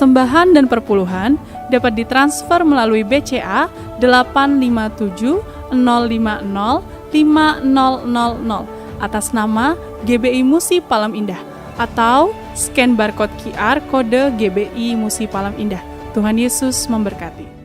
persembahan dan perpuluhan dapat ditransfer melalui BCA 857 050 5000 atas nama GBI Musi Palem Indah atau scan barcode QR kode GBI Musi Palem Indah. Tuhan Yesus memberkati.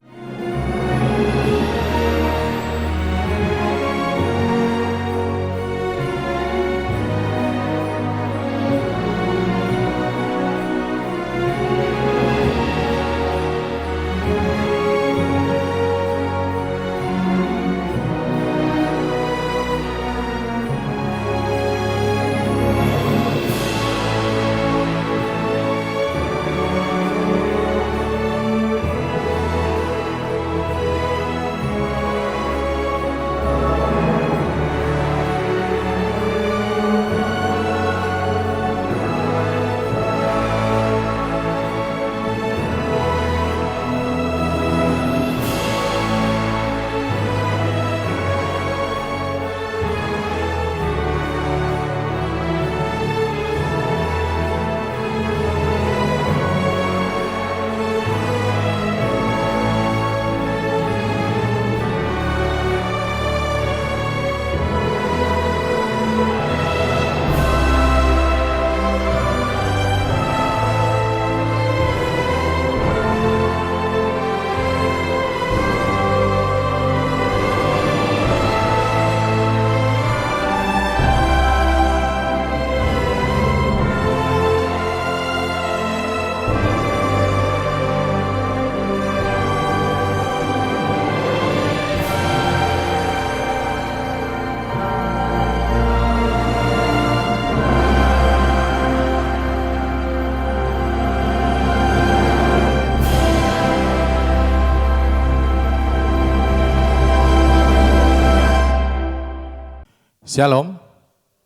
Shalom,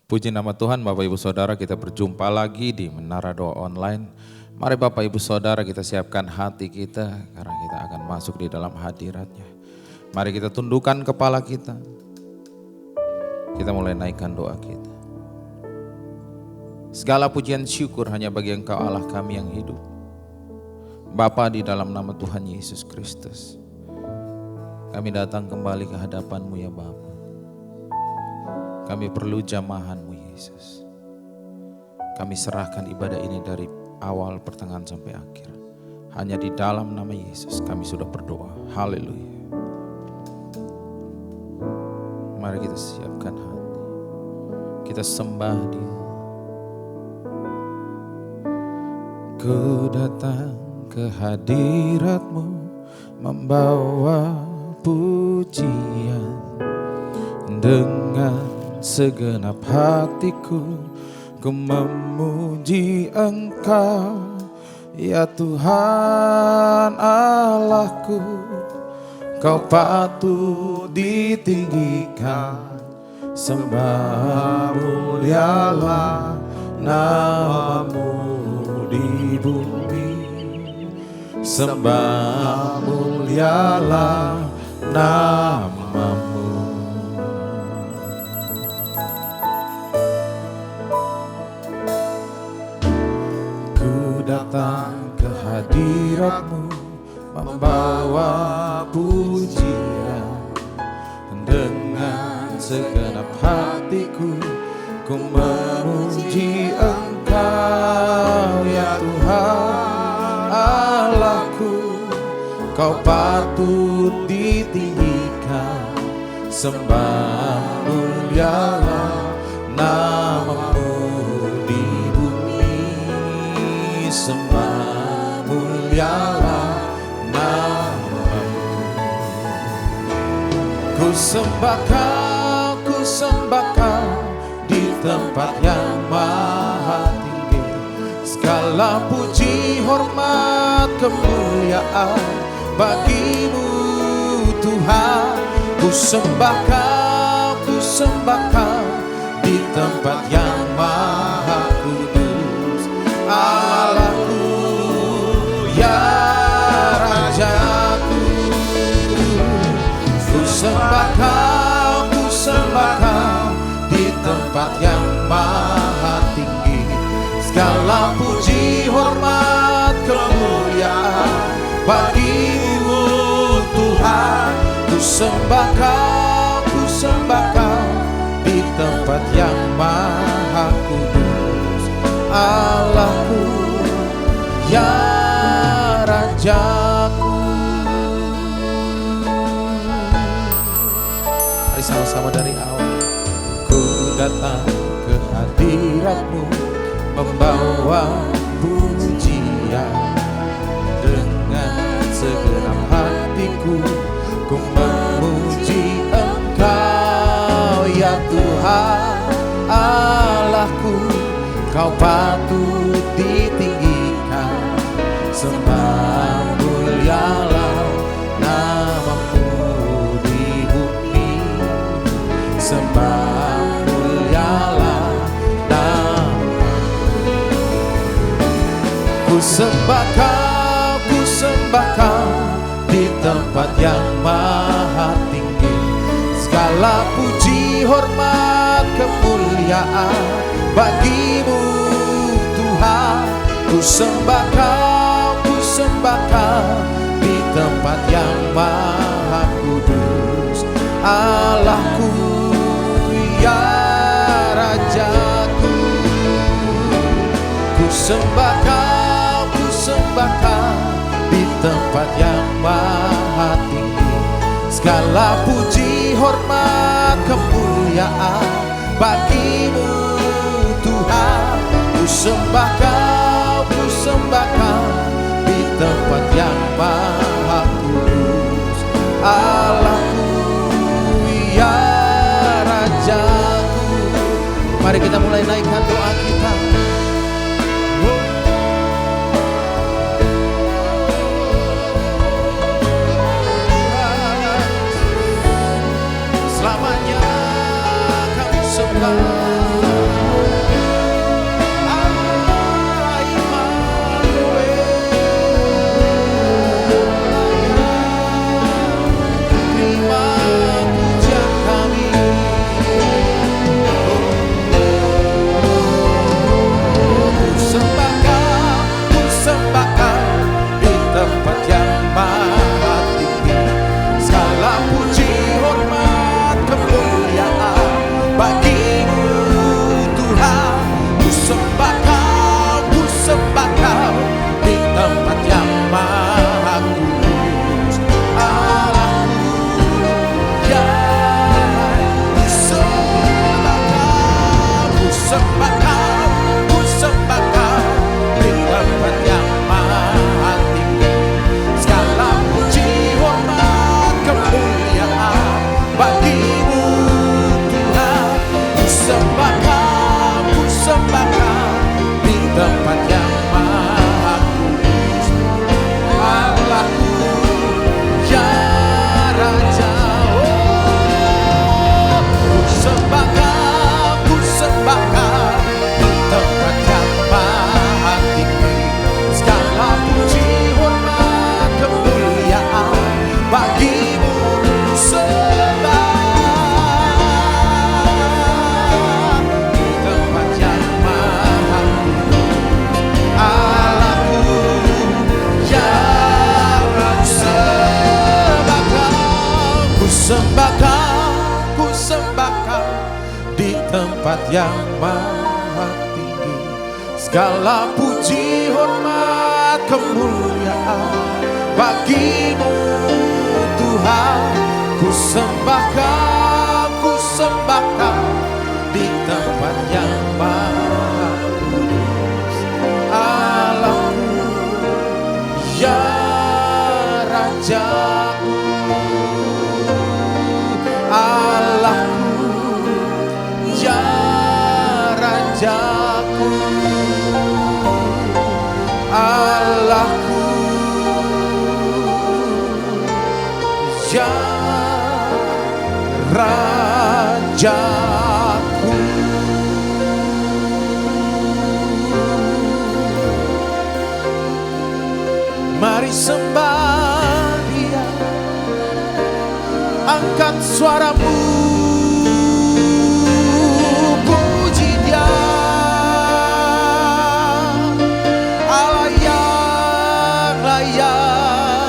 puji nama Tuhan. Bapak Ibu Saudara, kita berjumpa lagi di Menara Doa Online. Mari Bapak Ibu Saudara, kita siapkan hati kita karena kita akan masuk di dalam hadirat-Nya. Mari kita tundukkan kepala kita. Kita mulai naikkan doa kita. Segala pujian syukur hanya bagi Engkau Allah kami yang hidup. Bapa, di dalam nama Tuhan Yesus Kristus, kami datang kembali ke hadapan-Mu ya Bapa. Kami perlu jamahan-Mu Yesus. Kami serahkan ibadah ini dari awal, pertengahan sampai akhir. Hanya di dalam nama Yesus kami sudah berdoa. Haleluya. Mari kita siapkan hati. Kita sembah Dia. Ku datang ke hadirat-Mu membawa pujian dengan segenap hatiku, ku memuji Engkau, ya Tuhan Allahku. Kau patut ditinggikan, sembah mulialah nama-Mu di bumi. Sembah mulialah nama-Mu. Datang ke hadirat-Mu membawa pujian dengan segenap hatiku, ku memuji Engkau ya Tuhan Allahku. Kau patut ditinggikan, sembah mulialah nama-Mu di bumi. Sembah mulialah nama-Mu. Ku sembah Kau di tempat yang maha tinggi. Segala puji, hormat, kemuliaan bagi-Mu Tuhan. Ku sembah Kau di tempat yang maha kudus. Allahku, ya Rajaku. Ku sembah Kau di tempat yang maha tinggi. Segala puji, hormat, kemuliaan Bagimu Tuhan, ku sembah Kau di tempat yang maha kudus. Allahku, ya Rajaku. Mari sama-sama dari awal. Ku datang ke hadirat-Mu, membawa pujian. Dengan segenap hatiku, ku memuji Engkau, ya Tuhan Allahku. Kau patut ditinggikan, sembah mulialah nama-Mu di bumi. Sembah mulialah nama-Mu. Ku sembah Kau di tempat yang maha tinggi. Segala puji, hormat, kemuliaan bagimu Tuhan. Ku sembah Kau di tempat yang maha kudus. Allahku, ya Rajaku. Ku sembah Kau di tempat yang maha tinggi. Segala puji, hormat, kemuliaan bagimu Tuhan. Ku sembah Kau di tempat yang maha kudus. Allahku, ya Rajaku. Mari kita mulai naikkan doa kita. Selamanya Kau sembah. Tempat yang maha tinggi, segala puji, hormat, kemuliaan bagimu Tuhan. Ku sembah Kau di tempat yang maha kudus. Allahku, ya Rajaku. Allahku, ya Rajaku. Allahku, ya Rajaku. Mari sembah Dia, angkat suaramu, puji Dia. Allah yang layak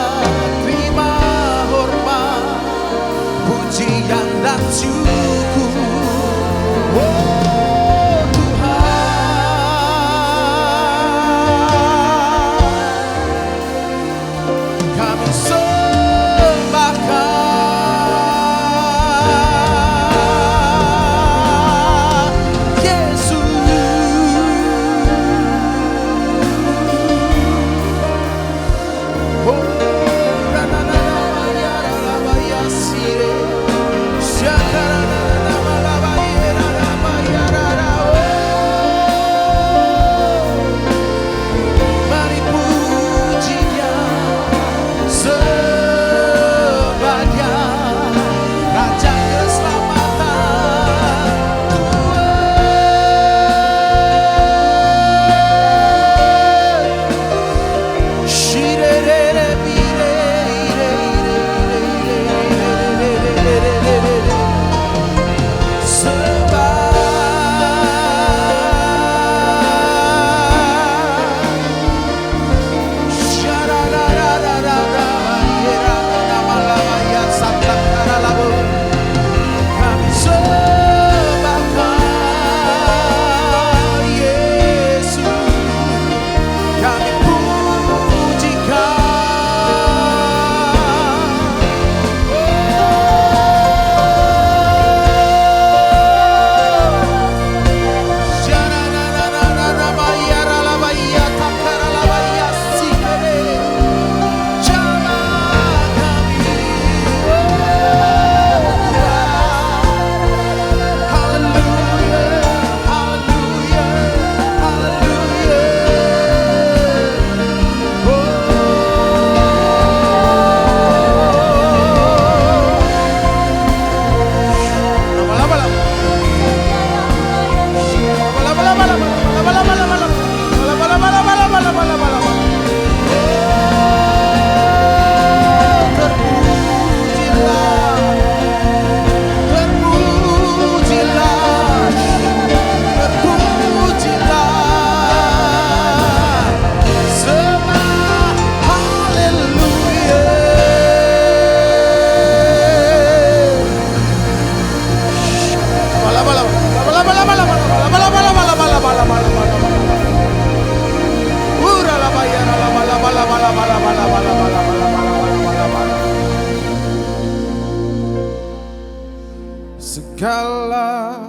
segala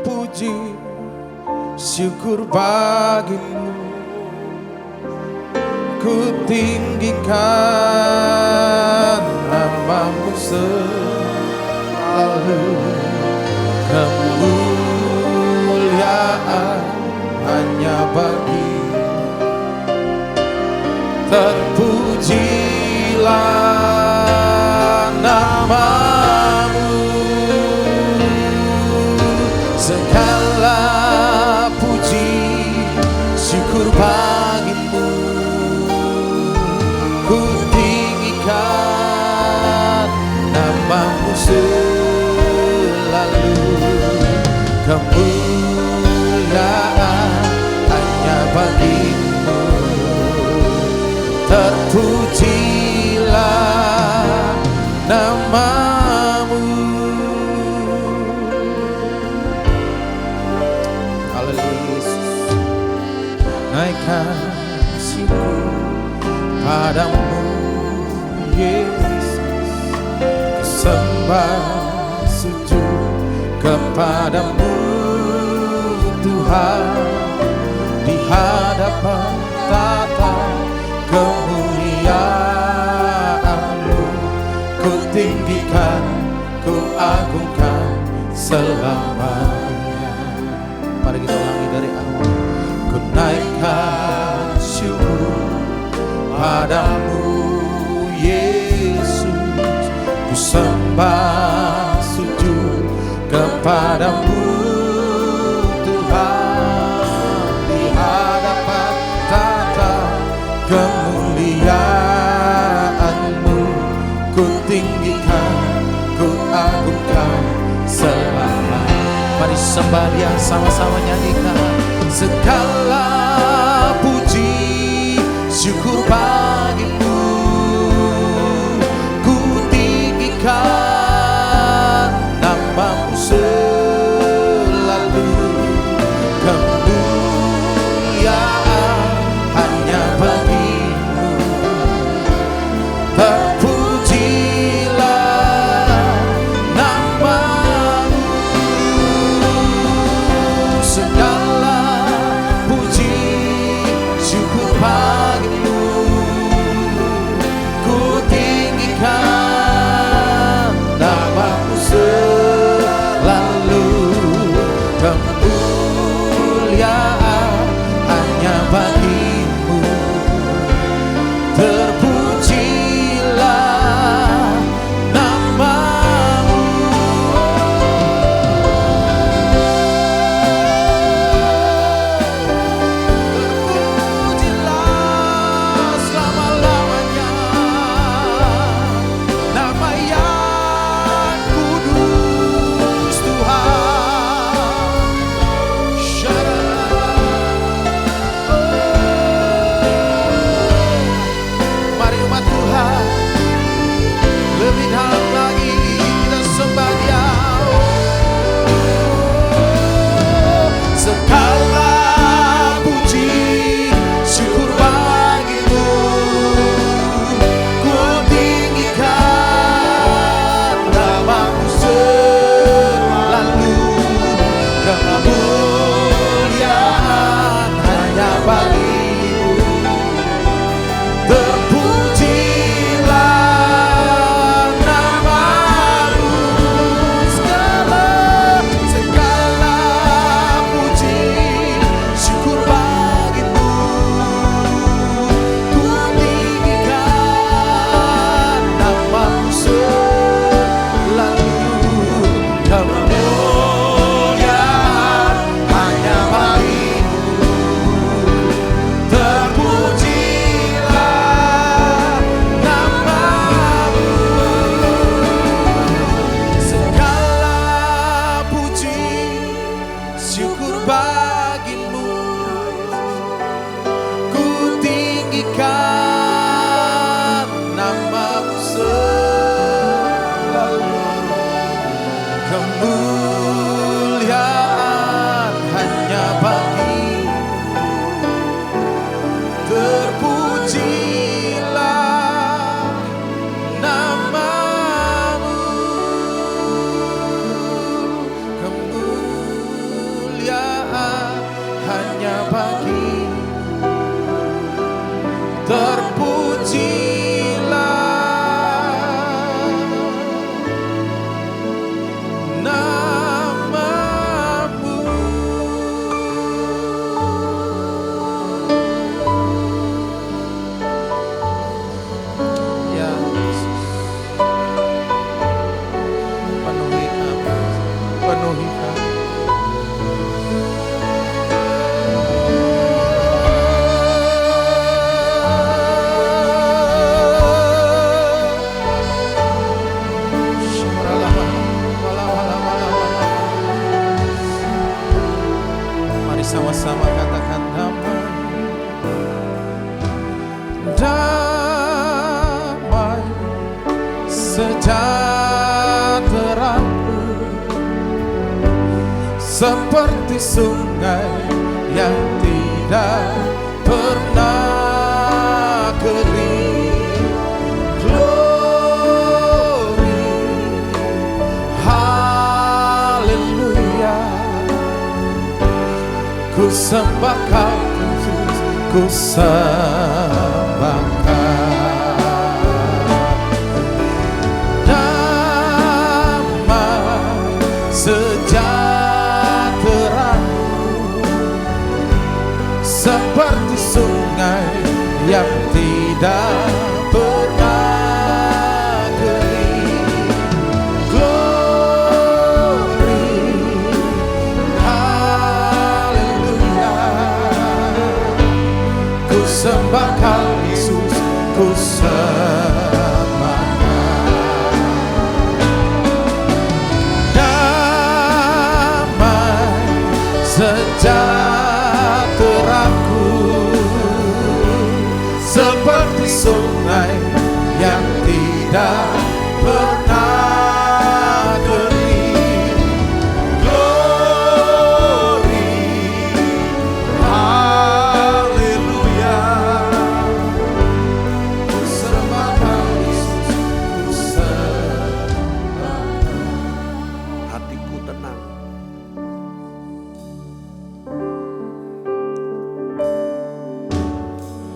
puji syukur bagimu, ku tinggikan namamu selalu. Kemuliaan hanya bagi, terpujilah namamu. Segala puji syukur bagimu, ku tinggikan namamu selalu. Kemuliaan hanya bagimu, terpujilah namamu. Haleluya Yesus. Naikkan syukur padamu Yesus, sembah sujud kepadamu Tuhan, di hadapan tata kemuliaan-Mu, ku tinggikan, ku agungkan selamanya. Mari kita ulangi dari awal. Ku naikkan syukur padamu Yesus, ku sembah sujud kepadamu Tuhan, di hadapan tata kemuliaan-Mu, ku tinggikan, ku agungkan selamanya. Mari sembah Dia, sama-sama nyanyikan. Segala puji syukur bagimu, ku tinggikan namamu selalu. Kemuliaan hanya bagimu, terpujilah namamu. Segala puji syukur bagimu, ku tinggikan namamu selalu. Kemuliaan hanya bagimu, terpujilah namamu. Terpujilah selama-lamanya nama yang kudus Tuhan. Mari umat Tuhan, lebih dalam lagi kita sembah Dia. Segala puji syukur bagimu, ku tinggikan namamu selalu. Kemuliaan hanya bagimu, terpujilah namamu. Segala puji syukur bagimu, ku tinggikan namamu selalu. Kemuliaan hanya bagimu, terpujilah namamu. Segala puji syukur bagimu, ku tinggikan namamu selalu. Kemuliaan hanya bagimu, terpujilah namamu. terpujilah namamu. Ya Yesus, penuhi kami, penuhi kami. Mari sama-sama katakan damai, damai sejahteraku seperti sungai yang tidak pernah kering. Glory, haleluya. Ku sembah Kau Yesus, ku sembah Kau. Damai sejahteraku seperti sungai yang tidak pernah kering. Glory, ku sembah Kau Yesus, ku sembah Kau. Damai sejahteraku seperti sungai yang tidak pernah kering. Glory, haleluya. Ku sembah Kau Yesus, ku sembah Kau. Hatiku tenang.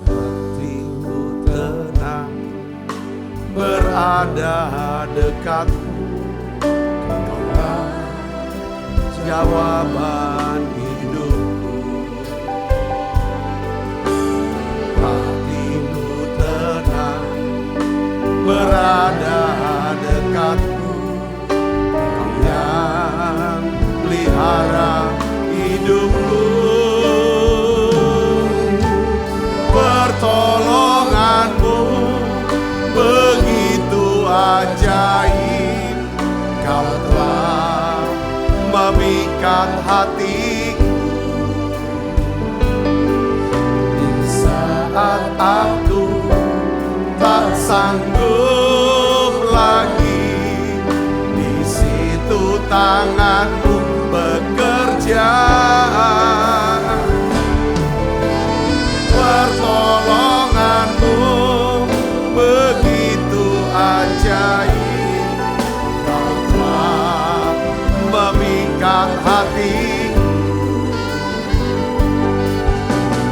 Hatiku tenang, berada dekatmu. Kaulah jawaban hidupku. Hatiku tenang, berada dekatmu. Kau yang pelihara hidupku. Pertolonganmu begitu ajaib. Kau telah memikat hatiku. Di saat aku tak sanggup lagi, di situ tanganmu bekerja. Pertolonganmu begitu ajaib. Kau telah memikat hatiku.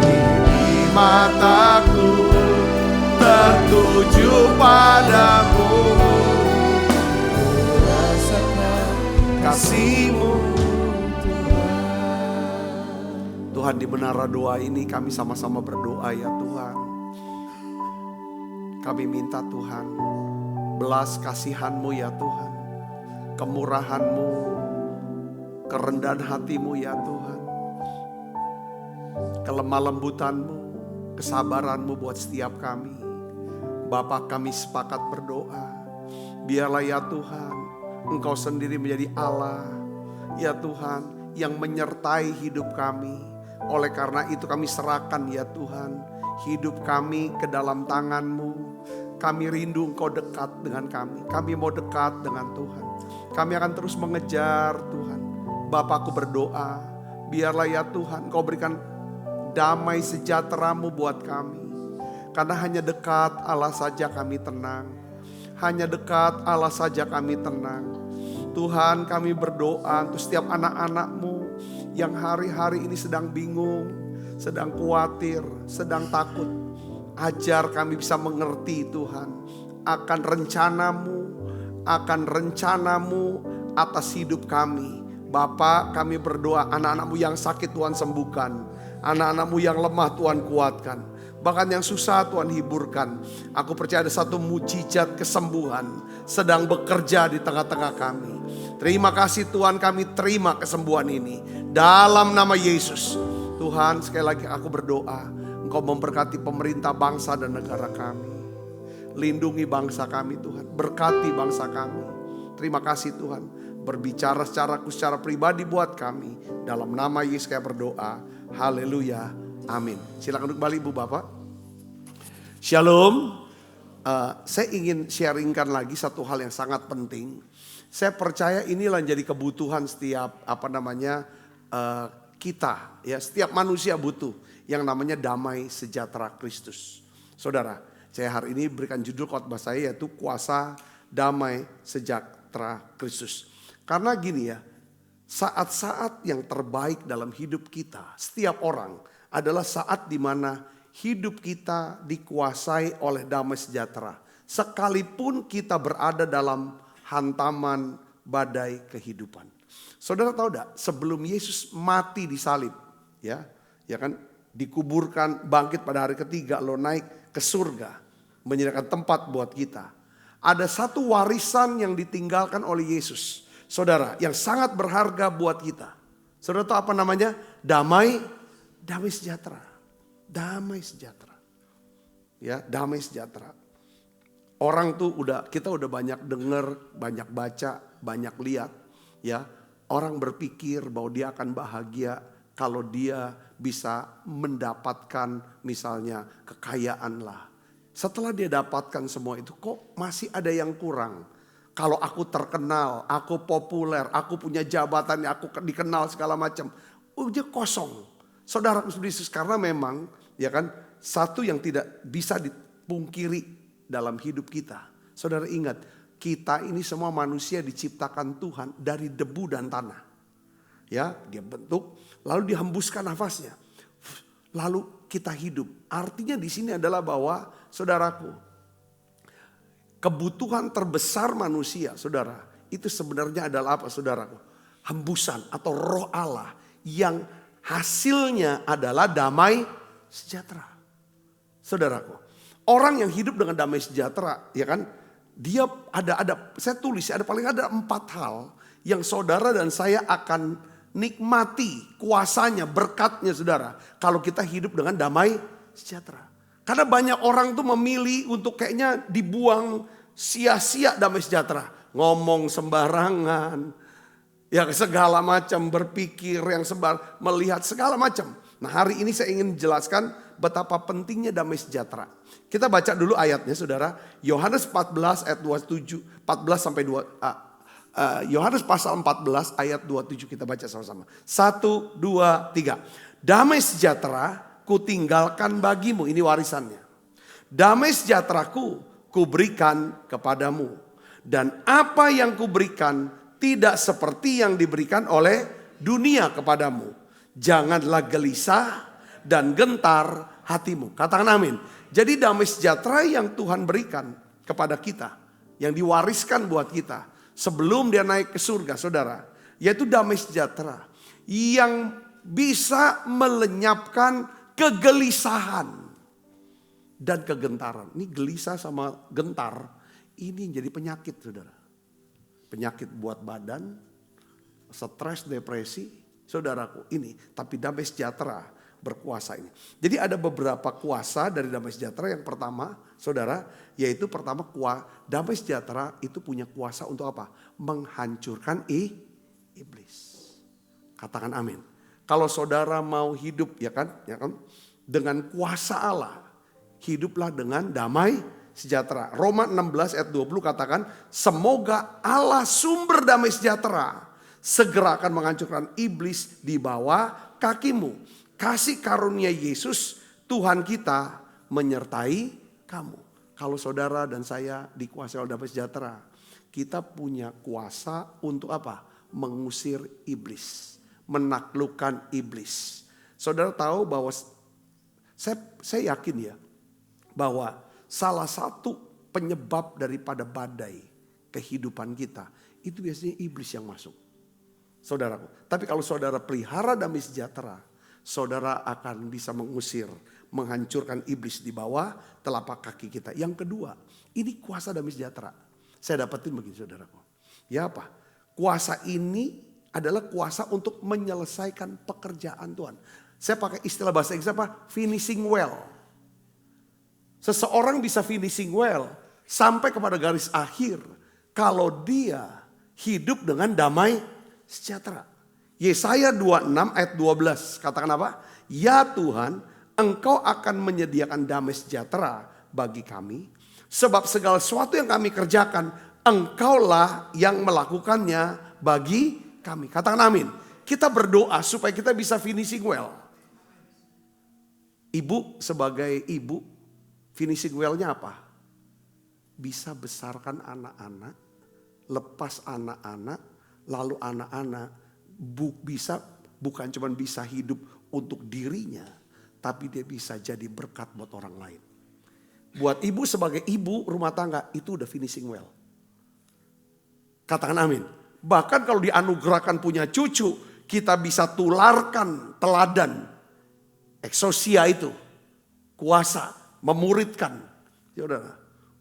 Ini mataku tertuju padamu. Rasakan kasih-Mu Tuhan. Di menara doa ini kami sama-sama berdoa ya Tuhan. Kami minta Tuhan, belas kasihan-Mu ya Tuhan, kemurahan-Mu, kerendahan hati-Mu ya Tuhan, kelemah lembutan-Mu, kesabaran-Mu buat setiap kami. Bapa, kami sepakat berdoa, biarlah ya Tuhan, Engkau sendiri menjadi Allah ya Tuhan yang menyertai hidup kami. Oleh karena itu kami serahkan ya Tuhan hidup kami ke dalam tangan-Mu. Kami rindu Engkau dekat dengan kami. Kami mau dekat dengan Tuhan. Kami akan terus mengejar Tuhan. Bapakku berdoa, biarlah ya Tuhan Engkau berikan damai sejahtera-Mu buat kami. Karena hanya dekat Allah saja kami tenang. Hanya dekat Allah saja kami tenang. Tuhan, kami berdoa untuk setiap anak-anak-Mu yang hari-hari ini sedang bingung, sedang khawatir, sedang takut. Ajar kami bisa mengerti Tuhan akan rencanamu atas hidup kami. Bapa, kami berdoa anak-anakmu yang sakit Tuhan sembuhkan. Anak-anakmu yang lemah Tuhan kuatkan. Bahkan yang susah Tuhan hiburkan. Aku percaya ada satu mujizat kesembuhan sedang bekerja di tengah-tengah kami. Terima kasih Tuhan, kami terima kesembuhan ini. Dalam nama Yesus. Tuhan, sekali lagi aku berdoa. Engkau memberkati pemerintah bangsa dan negara kami. Lindungi bangsa kami Tuhan. Berkati bangsa kami. Terima kasih Tuhan. Berbicara secara pribadi buat kami. Dalam nama Yesus saya berdoa. Haleluya. Amin. Silakan duduk kembali Ibu Bapak. Shalom. Saya ingin sharingkan lagi satu hal yang sangat penting. Saya percaya inilah jadi kebutuhan setiap kita, ya, setiap manusia butuh yang namanya damai sejahtera Kristus. Saudara, saya hari ini berikan judul khotbah saya yaitu kuasa damai sejahtera Kristus. Karena gini ya, saat-saat yang terbaik dalam hidup kita, setiap orang adalah saat di mana hidup kita dikuasai oleh damai sejahtera. Sekalipun kita berada dalam hantaman badai kehidupan. Saudara tahu tidak, sebelum Yesus mati di salib, ya kan, dikuburkan, bangkit pada hari ketiga, lo naik ke surga, menyediakan tempat buat kita. Ada satu warisan yang ditinggalkan oleh Yesus, saudara, yang sangat berharga buat kita. Saudara tahu apa namanya? Damai sejahtera. Damai sejahtera. Ya, damai sejahtera. Orang tuh kita udah banyak dengar, banyak baca, banyak lihat, ya. Orang berpikir bahwa dia akan bahagia kalau dia bisa mendapatkan misalnya kekayaan lah. Setelah dia dapatkan semua itu, kok masih ada yang kurang? Kalau aku terkenal, aku populer, aku punya jabatan, aku dikenal segala macam, dia kosong. Saudara Yesus, karena memang ya kan satu yang tidak bisa dipungkiri dalam hidup kita. Saudara ingat, kita ini semua manusia diciptakan Tuhan dari debu dan tanah. Ya, dia bentuk, lalu dihembuskan nafasnya. Lalu kita hidup. Artinya di sini adalah bahwa saudaraku, kebutuhan terbesar manusia, saudara, itu sebenarnya adalah apa, saudaraku? Hembusan atau roh Allah yang hasilnya adalah damai sejahtera. Saudaraku, orang yang hidup dengan damai sejahtera, ya kan? Dia saya tulis ada paling ada 4 hal yang saudara dan saya akan nikmati kuasanya, berkatnya saudara. Kalau kita hidup dengan damai sejahtera. Karena banyak orang tuh memilih untuk kayaknya dibuang sia-sia damai sejahtera. Ngomong sembarangan. Ya segala macam, berpikir yang melihat segala macam. Nah hari ini saya ingin jelaskan betapa pentingnya damai sejahtera. Kita baca dulu ayatnya saudara. Yohanes 14 ayat 27, 14 sampai 2. Yohanes pasal 14 ayat 27 kita baca sama-sama. 1, 2, 3. Damai sejahtera kutinggalkan bagimu, ini warisannya. Damai sejahteraku kuberikan kepadamu. Dan apa yang kuberikan tidak seperti yang diberikan oleh dunia kepadamu. Janganlah gelisah dan gentar hatimu. Katakan amin. Jadi damai sejahtera yang Tuhan berikan kepada kita. Yang diwariskan buat kita. Sebelum dia naik ke surga saudara. Yaitu damai sejahtera. Yang bisa melenyapkan kegelisahan. Dan kegentaran. Ini gelisah sama gentar. Ini jadi penyakit saudara. Penyakit buat badan, stres, depresi, saudaraku ini. Tapi damai sejahtera berkuasa ini. Jadi ada beberapa kuasa dari damai sejahtera. Yang pertama, saudara, yaitu pertama damai sejahtera itu punya kuasa untuk apa? Menghancurkan iblis. Katakan amin. Kalau saudara mau hidup ya kan, dengan kuasa Allah, hiduplah dengan damai sejahtera. Roma 16 ayat 20 katakan, semoga Allah sumber damai sejahtera segera akan menghancurkan iblis di bawah kakimu. Kasih karunia Yesus Tuhan kita menyertai kamu. Kalau saudara dan saya dikuasai oleh damai sejahtera, kita punya kuasa untuk apa? Mengusir iblis, menaklukkan iblis. Saudara tahu bahwa saya yakin ya, bahwa salah satu penyebab daripada badai kehidupan kita itu biasanya iblis yang masuk. Saudaraku, tapi kalau saudara pelihara damai sejahtera, saudara akan bisa mengusir, menghancurkan iblis di bawah telapak kaki kita. Yang kedua, ini kuasa damai sejahtera. Saya dapetin begini saudaraku. Ya apa? Kuasa ini adalah kuasa untuk menyelesaikan pekerjaan Tuhan. Saya pakai istilah bahasa Inggris apa? Finishing well. Seseorang bisa finishing well sampai kepada garis akhir kalau dia hidup dengan damai sejahtera. Yesaya 26 ayat 12 katakan apa? Ya Tuhan, Engkau akan menyediakan damai sejahtera bagi kami. Sebab segala sesuatu yang kami kerjakan, Engkaulah yang melakukannya bagi kami. Katakan amin. Kita berdoa supaya kita bisa finishing well. Ibu sebagai ibu, finishing well-nya apa? Bisa besarkan anak-anak, lepas anak-anak, lalu anak-anak bukan cuma bisa hidup untuk dirinya, tapi dia bisa jadi berkat buat orang lain. Buat ibu sebagai ibu rumah tangga itu udah finishing well. Katakan amin. Bahkan kalau dianugerahkan punya cucu, kita bisa tularkan teladan eksosia itu, kuasa memuridkan. Ya udah,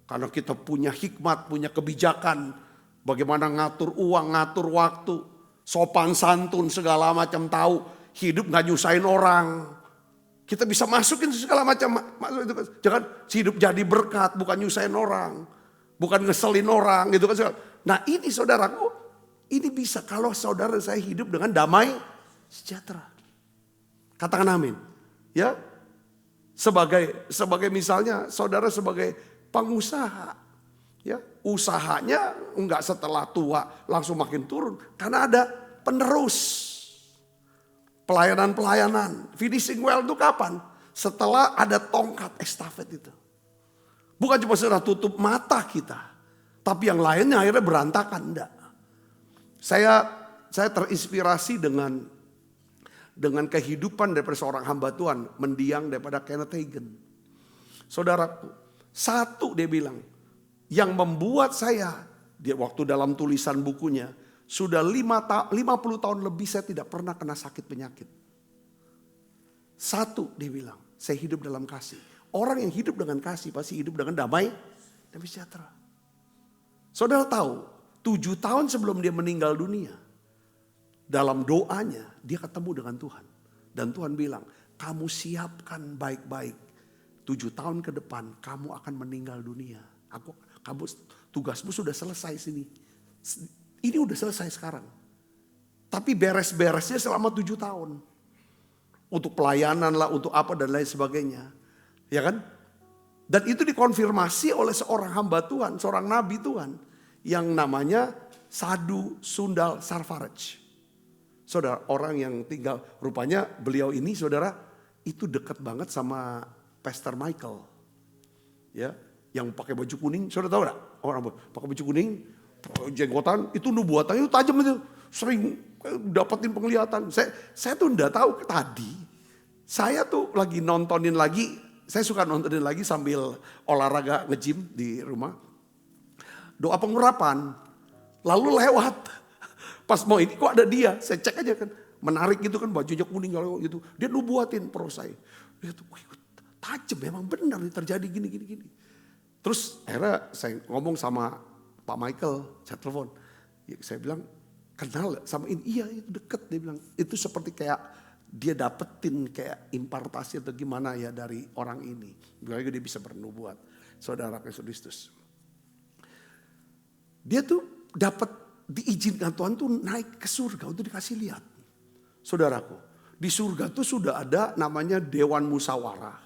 karena kita punya hikmat, punya kebijakan, bagaimana ngatur uang, ngatur waktu, sopan santun segala macam, tahu hidup nggak nyusahin orang. Kita bisa masukin segala macam, jangan hidup jadi berkat, bukan nyusahin orang, bukan ngeselin orang gitu kan. Nah ini saudaraku, ini bisa kalau saudara saya hidup dengan damai sejahtera. Katakan amin. Ya, sebagai misalnya saudara sebagai pengusaha, ya usahanya enggak setelah tua langsung makin turun, karena ada penerus. Pelayanan-pelayanan, finishing well itu kapan? Setelah ada tongkat estafet itu. Bukan cuma saudara tutup mata kita, tapi yang lainnya akhirnya berantakan. Enggak. Saya terinspirasi dengan kehidupan daripada seorang hamba Tuhan, mendiang daripada Kenneth Hagin. Saudaraku, satu dia bilang, yang membuat saya, dia waktu dalam tulisan bukunya, sudah 50 tahun lebih saya tidak pernah kena sakit penyakit. Satu dia bilang, saya hidup dalam kasih. Orang yang hidup dengan kasih pasti hidup dengan damai sejahtera. Saudara tahu, 7 tahun sebelum dia meninggal dunia, dalam doanya dia ketemu dengan Tuhan. Dan Tuhan bilang, kamu siapkan baik-baik. 7 tahun ke depan kamu akan meninggal dunia. Kamu tugasmu sudah selesai sini. Ini udah selesai sekarang. Tapi beres-beresnya selama 7 tahun. Untuk pelayanan lah, untuk apa dan lain sebagainya. Ya kan? Dan itu dikonfirmasi oleh seorang hamba Tuhan, seorang nabi Tuhan. Yang namanya Sadhu Sundal Sarfaraj. Saudara, orang yang tinggal, rupanya beliau ini saudara, itu dekat banget sama Pastor Michael. Ya, yang pakai baju kuning, saudara tahu gak? Orang pakai baju kuning, jenggotan, itu nubuatannya itu tajam itu. Sering dapetin penglihatan. Saya tuh enggak tahu tadi. Saya tuh lagi nontonin lagi. Saya suka nontonin lagi sambil olahraga nge-gym di rumah. Doa pengurapan. Lalu lewat. Pas mau ini kok ada dia. Saya cek aja kan. Menarik gitu kan, bajunya kuning gitu. Dia nubuatin pro saya. Dia tuh tajam, memang benar nih terjadi gini. Terus akhirnya saya ngomong sama Pak Michael, saya telepon. Saya bilang, kenal sama ini? Iya, itu deket. Dia bilang, itu seperti kayak dia dapetin kayak impartasi atau gimana ya dari orang ini. Dia bisa bernubuat. Saudara Kristus. Dia tuh dapat diizinkan Tuhan tuh naik ke surga untuk dikasih lihat. Saudaraku, di surga tuh sudah ada namanya Dewan Musyawarah.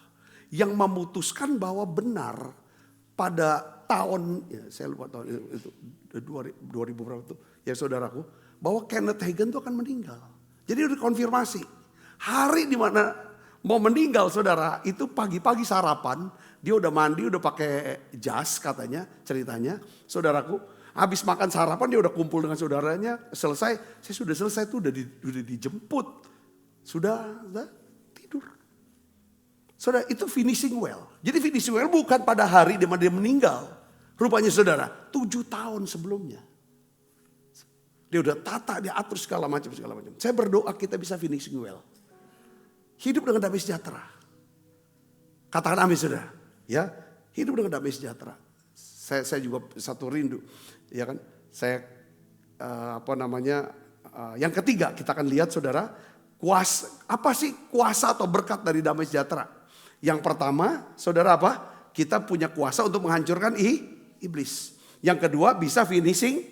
Yang memutuskan bahwa benar pada tahun, ya saya lupa tahun itu 2000 berapa itu, ya saudaraku, bahwa Kenneth Hagin itu akan meninggal. Jadi udah konfirmasi. Hari di mana mau meninggal saudara, itu pagi-pagi sarapan, dia udah mandi, udah pakai jas katanya, ceritanya. Saudaraku, habis makan sarapan dia udah kumpul dengan saudaranya, selesai, saya sudah selesai tuh udah dijemput. Sudah tidur. Saudara, itu finishing well. Jadi finishing well bukan pada hari di mana dia meninggal. Rupanya saudara, 7 tahun sebelumnya. Dia udah tata, dia atur segala macam. Saya berdoa kita bisa finishing well. Hidup dengan damai sejahtera. Katakan amin saudara. Ya, hidup dengan damai sejahtera. Saya juga satu rindu. Ya kan, saya yang ketiga kita akan lihat saudara. Apa sih kuasa atau berkat dari damai sejahtera? Yang pertama, saudara apa? Kita punya kuasa untuk menghancurkan iblis. Yang kedua, bisa finishing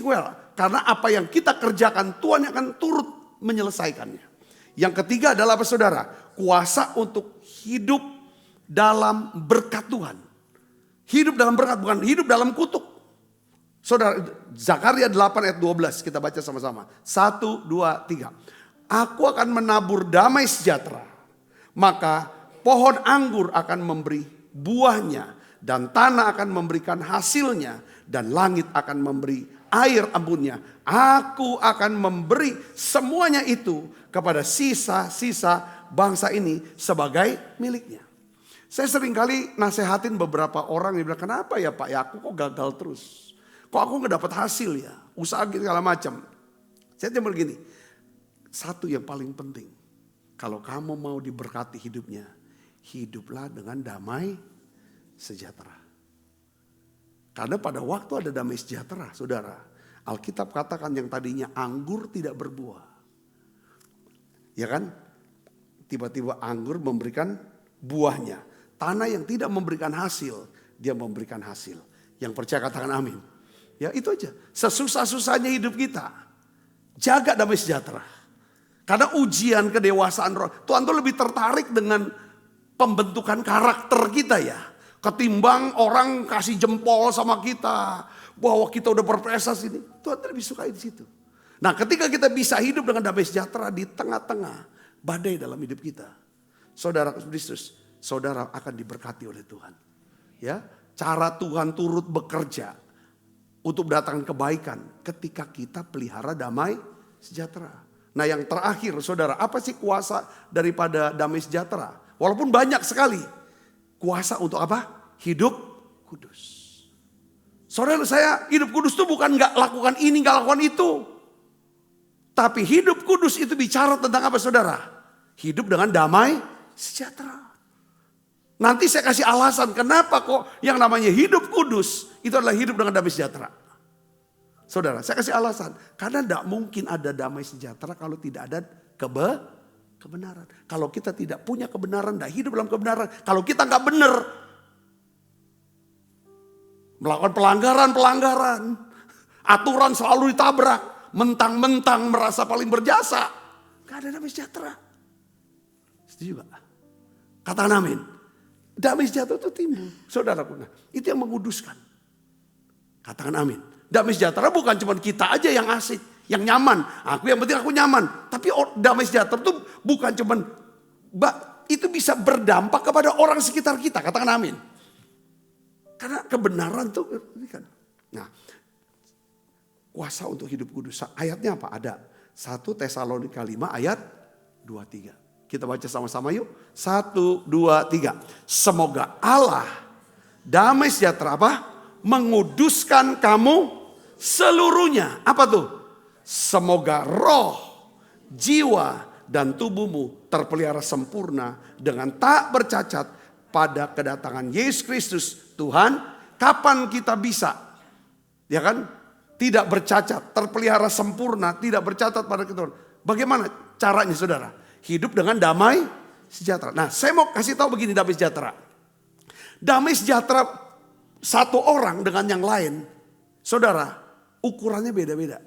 well. Karena apa yang kita kerjakan, Tuhan akan turut menyelesaikannya. Yang ketiga adalah apa saudara? Kuasa untuk hidup dalam berkat Tuhan. Hidup dalam berkat, bukan hidup dalam kutuk. Saudara, Zakaria 8 ayat 12, kita baca sama-sama. 1, 2, 3. Aku akan menabur damai sejahtera, maka pohon anggur akan memberi buahnya, dan tanah akan memberikan hasilnya, dan langit akan memberi air embunnya. Aku akan memberi semuanya itu kepada sisa-sisa bangsa ini sebagai miliknya. Saya seringkali nasehatin beberapa orang yang bilang, kenapa ya Pak, ya aku kok gagal terus. Kok aku gak dapat hasil ya, usaha segala macam. Saya cuma begini, satu yang paling penting, kalau kamu mau diberkati hidupnya, hiduplah dengan damai sejahtera. Karena pada waktu ada damai sejahtera, saudara, Alkitab katakan yang tadinya anggur tidak berbuah. Ya kan? Tiba-tiba anggur memberikan buahnya. Tanah yang tidak memberikan hasil, dia memberikan hasil. Yang percaya katakan amin. Ya itu aja. Sesusah-susahnya hidup kita, jaga damai sejahtera. Karena ujian kedewasaan roh, Tuhan tuh lebih tertarik dengan pembentukan karakter kita ya. Ketimbang orang kasih jempol sama kita, bahwa kita udah berprestasi ini. Tuhan lebih suka di situ. Nah ketika kita bisa hidup dengan damai sejahtera di tengah-tengah badai dalam hidup kita. Saudara Kristus, saudara akan diberkati oleh Tuhan. Ya, cara Tuhan turut bekerja untuk mendatangkan kebaikan ketika kita pelihara damai sejahtera. Nah yang terakhir saudara, apa sih kuasa daripada damai sejahtera? Walaupun banyak sekali. Kuasa untuk apa? Hidup kudus. Saudara, saya hidup kudus itu bukan gak lakukan ini, gak lakukan itu. Tapi hidup kudus itu bicara tentang apa saudara? Hidup dengan damai sejahtera. Nanti saya kasih alasan kenapa kok yang namanya hidup kudus itu adalah hidup dengan damai sejahtera. Saudara, saya kasih alasan. Karena tidak mungkin ada damai sejahtera kalau tidak ada kebenaran. Kalau kita tidak punya kebenaran, tidak hidup dalam kebenaran. Kalau kita nggak benar, melakukan pelanggaran, aturan selalu ditabrak, mentang-mentang merasa paling berjasa, nggak ada damai sejahtera. Setuju Pak? Katakan amin. Damai sejahtera itu timbul, saudaraku. Nah, itu yang menguduskan. Katakan amin. Damai sejahtera bukan cuma kita aja yang asik, yang nyaman. Yang penting aku nyaman. Tapi damai sejahtera itu bukan cuma, itu bisa berdampak kepada orang sekitar kita. Katakan amin. Karena kebenaran itu kan. Nah, kuasa untuk hidup kudus. Ayatnya apa? Ada 1 Tesalonika 5 ayat 2-3. Kita baca sama-sama yuk. 1, 2, 3. Semoga Allah damai sejahtera apa? Menguduskan kamu seluruhnya. Apa tuh? Semoga roh, jiwa, dan tubuhmu terpelihara sempurna dengan tak bercacat pada kedatangan Yesus Kristus Tuhan. Kapan kita bisa? Ya kan? Tidak bercacat, terpelihara sempurna, tidak bercacat pada kedatangan. Bagaimana caranya saudara? Hidup dengan damai sejahtera. Nah, saya mau kasih tahu begini damai sejahtera. Damai sejahtera satu orang dengan yang lain, saudara, ukurannya beda-beda.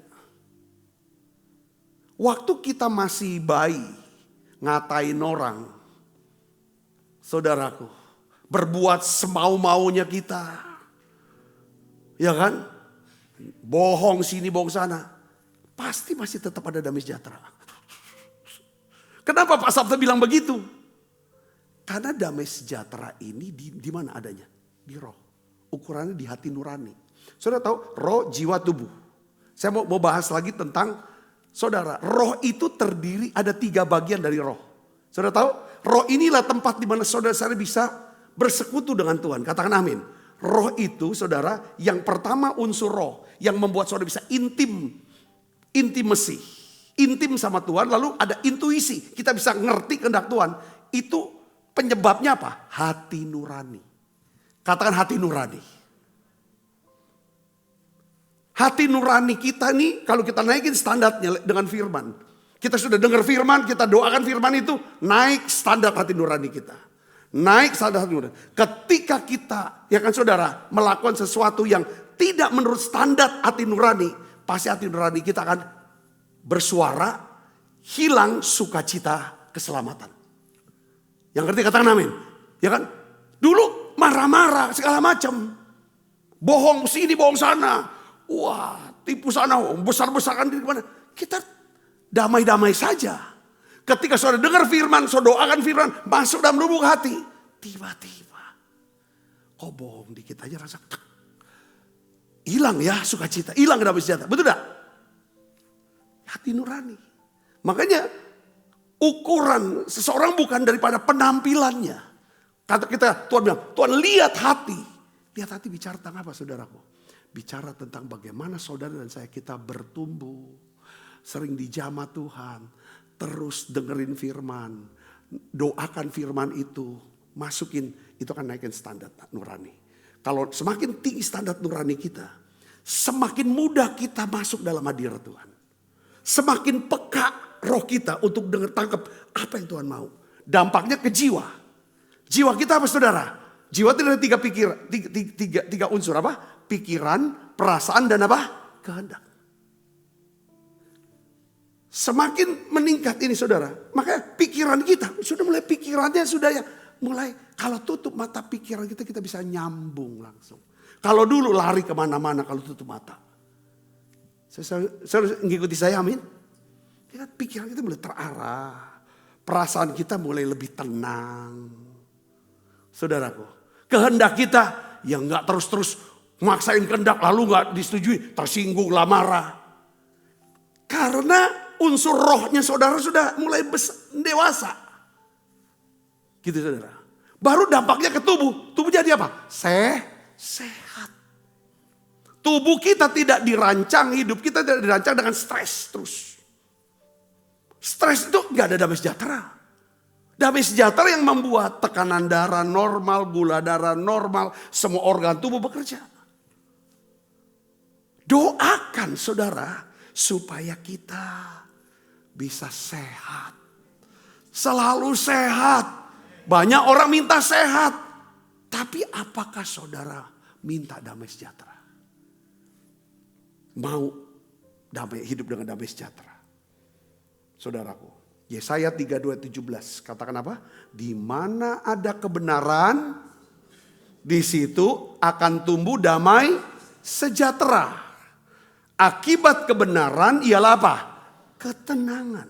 Waktu kita masih bayi, ngatain orang, saudaraku, berbuat semau-maunya kita, ya kan? Bohong sini, bohong sana, pasti masih tetap ada damai sejahtera. Kenapa Pak Sabta bilang begitu? Karena damai sejahtera ini di mana adanya? Di roh. Ukurannya di hati nurani. Saudara tahu roh, jiwa, tubuh. Saya mau bahas lagi tentang saudara. Roh itu terdiri ada 3 bagian dari roh. Saudara tahu Roh inilah tempat di mana saudara-saudara bisa bersekutu dengan Tuhan. Katakan amin. Roh itu saudara, yang pertama unsur roh yang membuat saudara bisa intimasi. Intim sama Tuhan, lalu ada intuisi. Kita bisa ngerti kehendak Tuhan. Itu penyebabnya apa? Hati nurani. Katakan hati nurani. Hati nurani kita nih, kalau kita naikin standarnya dengan firman. Kita sudah dengar firman, kita doakan firman itu, naik standar hati nurani kita. Naik standar hati nurani. Ketika kita, ya kan saudara, melakukan sesuatu yang tidak menurut standar hati nurani, pasti hati nurani kita akan bersuara, hilang sukacita keselamatan. Yang ngerti katakan amin. Ya kan? Dulu marah-marah segala macam. Bohong sini, bohong sana. Wah, tipu sana, besar-besarkan diri mana. Kita damai-damai saja. Ketika saudara dengar firman, saudara doakan firman, masuk dalam lubuk hati. Tiba-tiba, kok bohong dikit aja rasa hilang ya sukacita, hilang damai sejahtera. Betul tak? Hati nurani. Makanya ukuran seseorang bukan daripada penampilannya. Kata kita, Tuhan bilang, Tuhan lihat hati. Lihat hati bicara tentang apa saudaraku? Bicara tentang bagaimana saudara dan saya kita bertumbuh. Sering dijamah Tuhan. Terus dengerin firman. Doakan firman itu. Masukin, itu akan naikin standar nurani. Kalau semakin tinggi standar nurani kita, semakin mudah kita masuk dalam hadirat Tuhan. Semakin peka roh kita untuk dengar tangkap apa yang Tuhan mau. Dampaknya ke jiwa. Jiwa kita apa saudara? Jiwa itu ada tiga unsur apa? Pikiran, perasaan dan apa? Kehendak. Semakin meningkat ini saudara. Makanya pikiran kita sudah mulai pikirannya sudah ya. Mulai kalau tutup mata pikiran kita bisa nyambung langsung. Kalau dulu lari kemana-mana kalau tutup mata. Saya ngikuti saya amin. Ya, pikiran kita mulai terarah. Perasaan kita mulai lebih tenang. Saudaraku. Kehendak kita yang gak terus-terus maksain kehendak lalu gak disetujui. Tersinggung lah marah. Karena unsur rohnya saudara sudah mulai dewasa. Gitu saudara. Baru dampaknya ke tubuh. Tubuh jadi apa? Sehat. Tubuh kita tidak dirancang, hidup kita tidak dirancang dengan stres terus. Stres itu gak ada damai sejahtera. Damai sejahtera yang membuat tekanan darah normal, gula darah normal, semua organ tubuh bekerja. Doakan saudara supaya kita bisa sehat. Selalu sehat. Banyak orang minta sehat. Tapi apakah saudara minta damai sejahtera? Mau hidup dengan damai sejahtera? Saudaraku. Yesaya 32:17 katakan apa? Di mana ada kebenaran, di situ akan tumbuh damai sejahtera. Akibat kebenaran ialah apa? Ketenangan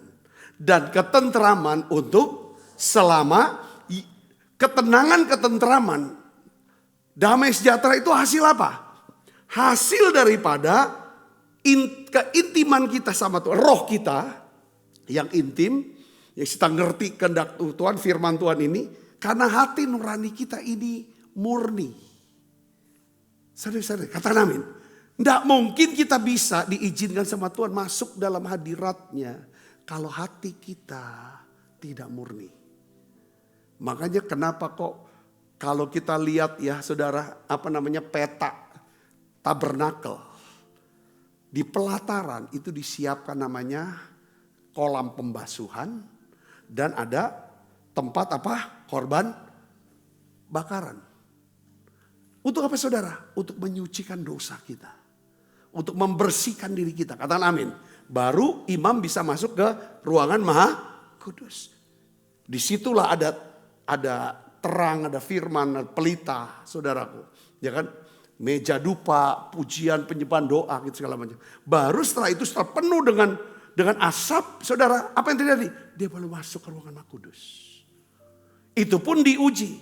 dan ketenteraman untuk selama. Ketenangan, ketenteraman, damai sejahtera itu hasil apa? Hasil daripada keintiman kita sama Tuhan. Roh kita yang intim, yang kita ngerti kehendak Tuhan, firman Tuhan ini. Karena hati nurani kita ini murni. Saudara-saudara, katakan amin. Tidak mungkin kita bisa diizinkan sama Tuhan masuk dalam hadiratnya. Kalau hati kita tidak murni. Makanya kenapa kok kalau kita lihat ya saudara peta tabernakel. Di pelataran itu disiapkan namanya kolam pembasuhan. Dan ada tempat korban bakaran. Untuk apa saudara? Untuk menyucikan dosa kita. Untuk membersihkan diri kita. Katakan amin. Baru imam bisa masuk ke ruangan maha kudus. Disitulah ada terang, ada firman, ada pelita, saudaraku. Ya kan? Meja dupa, pujian, penyembahan doa, gitu segala macam. Baru setelah itu, setelah penuh dengan asap, saudara, apa yang terjadi? Dia baru masuk ke ruangan Maha Kudus. Itu pun diuji.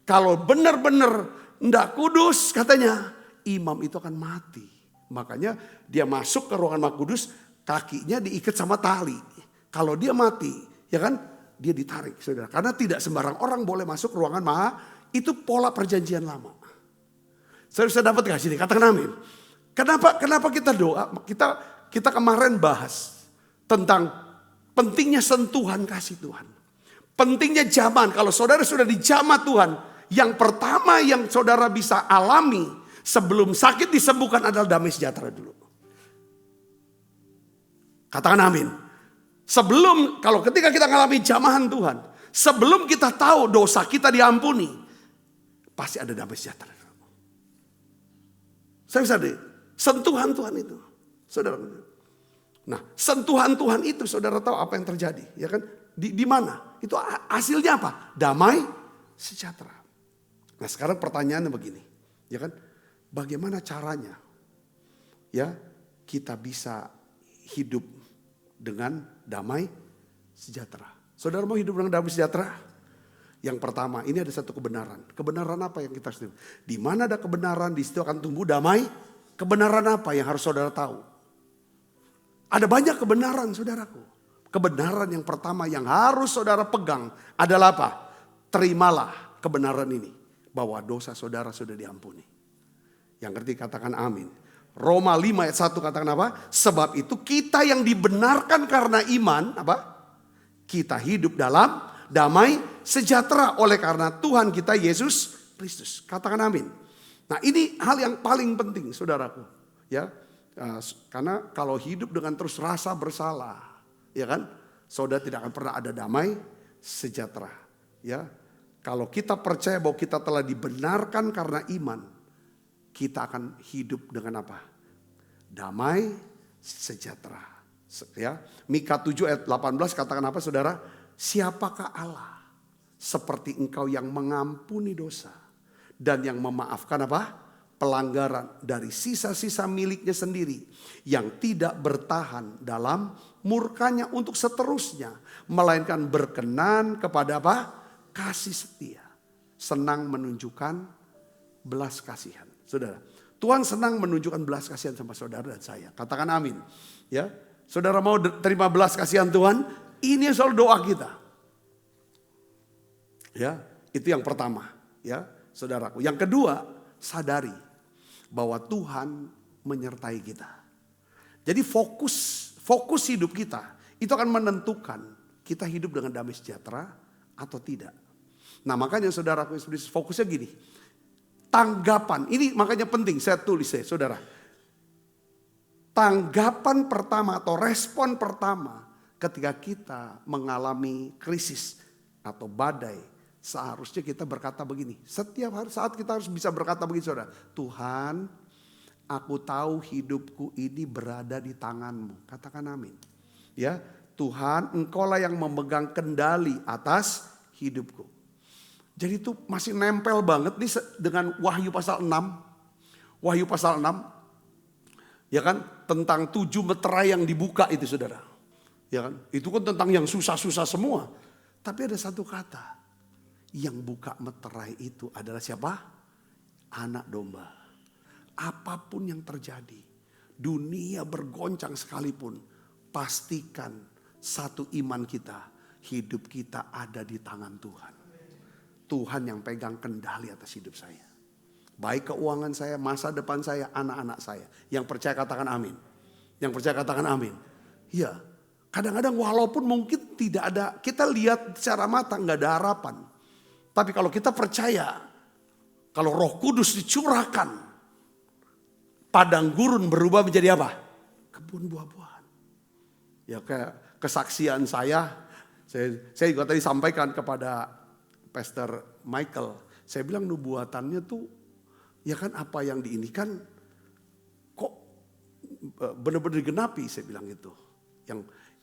Kalau benar-benar tidak kudus, katanya, imam itu akan mati. Makanya dia masuk ke ruangan Maha Kudus, kakinya diikat sama tali. Kalau dia mati, ya kan? dia ditarik, saudara. Karena tidak sembarang orang boleh masuk ruangan maha. Itu pola perjanjian lama. Saya bisa dapat gak sini? Katakan amin. Kenapa kita doa? Kita kemarin bahas tentang pentingnya sentuhan kasih Tuhan. Pentingnya zaman. Kalau saudara sudah di zaman Tuhan, yang pertama yang saudara bisa alami sebelum sakit disembuhkan adalah damai sejahtera dulu. Katakan amin. Kalau ketika kita mengalami jamahan Tuhan, sebelum kita tahu dosa kita diampuni, pasti ada damai sejahtera. Saya bisa deh, sentuhan Tuhan itu, saudara. Nah, sentuhan Tuhan itu, saudara tahu apa yang terjadi, ya kan? Di mana? Itu hasilnya apa? Damai sejahtera. Nah, sekarang pertanyaannya begini, ya kan? Bagaimana caranya, ya, kita bisa hidup dengan damai sejahtera? Saudara mau hidup dengan damai sejahtera? Yang pertama, ini ada satu kebenaran. Kebenaran apa yang kita harus? Di mana ada kebenaran, di situ akan tumbuh damai. Kebenaran apa yang harus saudara tahu? Ada banyak kebenaran, saudaraku. Kebenaran yang pertama yang harus saudara pegang adalah apa? Terimalah kebenaran ini, bahwa dosa saudara sudah diampuni. Yang ngerti katakan amin. Roma 5 ayat 1 katakan apa? Sebab itu kita yang dibenarkan karena iman, apa? Kita hidup dalam damai sejahtera oleh karena Tuhan kita Yesus Kristus. Katakan amin. Nah, ini hal yang paling penting, saudaraku. Ya, karena kalau hidup dengan terus rasa bersalah, ya kan, saudara tidak akan pernah ada damai sejahtera. Ya, kalau kita percaya bahwa kita telah dibenarkan karena iman, kita akan hidup dengan apa? Damai sejahtera. Ya, Mika 7 ayat 18 katakan apa, saudara? Siapakah Allah seperti engkau yang mengampuni dosa dan yang memaafkan apa? Pelanggaran dari sisa-sisa miliknya sendiri, yang tidak bertahan dalam murkanya untuk seterusnya, melainkan berkenan kepada apa? Kasih setia, senang menunjukkan belas kasihan. Saudara, Tuhan senang menunjukkan belas kasihan sama saudara dan saya. Katakan amin. Ya, saudara mau terima belas kasihan Tuhan? Ini soal doa kita. Ya, itu yang pertama, ya, saudaraku. Yang kedua, sadari bahwa Tuhan menyertai kita. Jadi fokus hidup kita itu akan menentukan kita hidup dengan damai sejahtera atau tidak. Nah, makanya saudaraku, fokusnya gini. Tanggapan, ini makanya penting saya tulis ya, saudara. Tanggapan pertama atau respon pertama ketika kita mengalami krisis atau badai, seharusnya kita berkata begini. Setiap hari saat kita harus bisa berkata begini, saudara. Tuhan, aku tahu hidupku ini berada di tangan-Mu. Katakan amin. Ya, Tuhan, Engkaulah yang memegang kendali atas hidupku. Jadi itu masih nempel banget nih dengan Wahyu pasal 6. Wahyu pasal 6. Ya kan, tentang 7 meterai yang dibuka itu, saudara. Ya kan? Itu kan tentang yang susah-susah semua. Tapi ada satu kata. Yang buka meterai itu adalah siapa? Anak domba. Apapun yang terjadi, dunia bergoncang sekalipun, pastikan satu iman kita, hidup kita ada di tangan Tuhan. Tuhan yang pegang kendali atas hidup saya. Baik keuangan saya, masa depan saya, anak-anak saya. Yang percaya katakan amin. Yang percaya katakan amin. Iya. Kadang-kadang walaupun mungkin tidak ada, kita lihat secara mata nggak ada harapan. Tapi kalau kita percaya, kalau Roh Kudus dicurahkan, padang gurun berubah menjadi apa? Kebun buah-buahan. Ya, kayak kesaksian saya juga tadi sampaikan kepada Pastor Michael. Saya bilang nubuatannya tuh, ya kan apa yang diinikan kok benar-benar digenapi, saya bilang itu.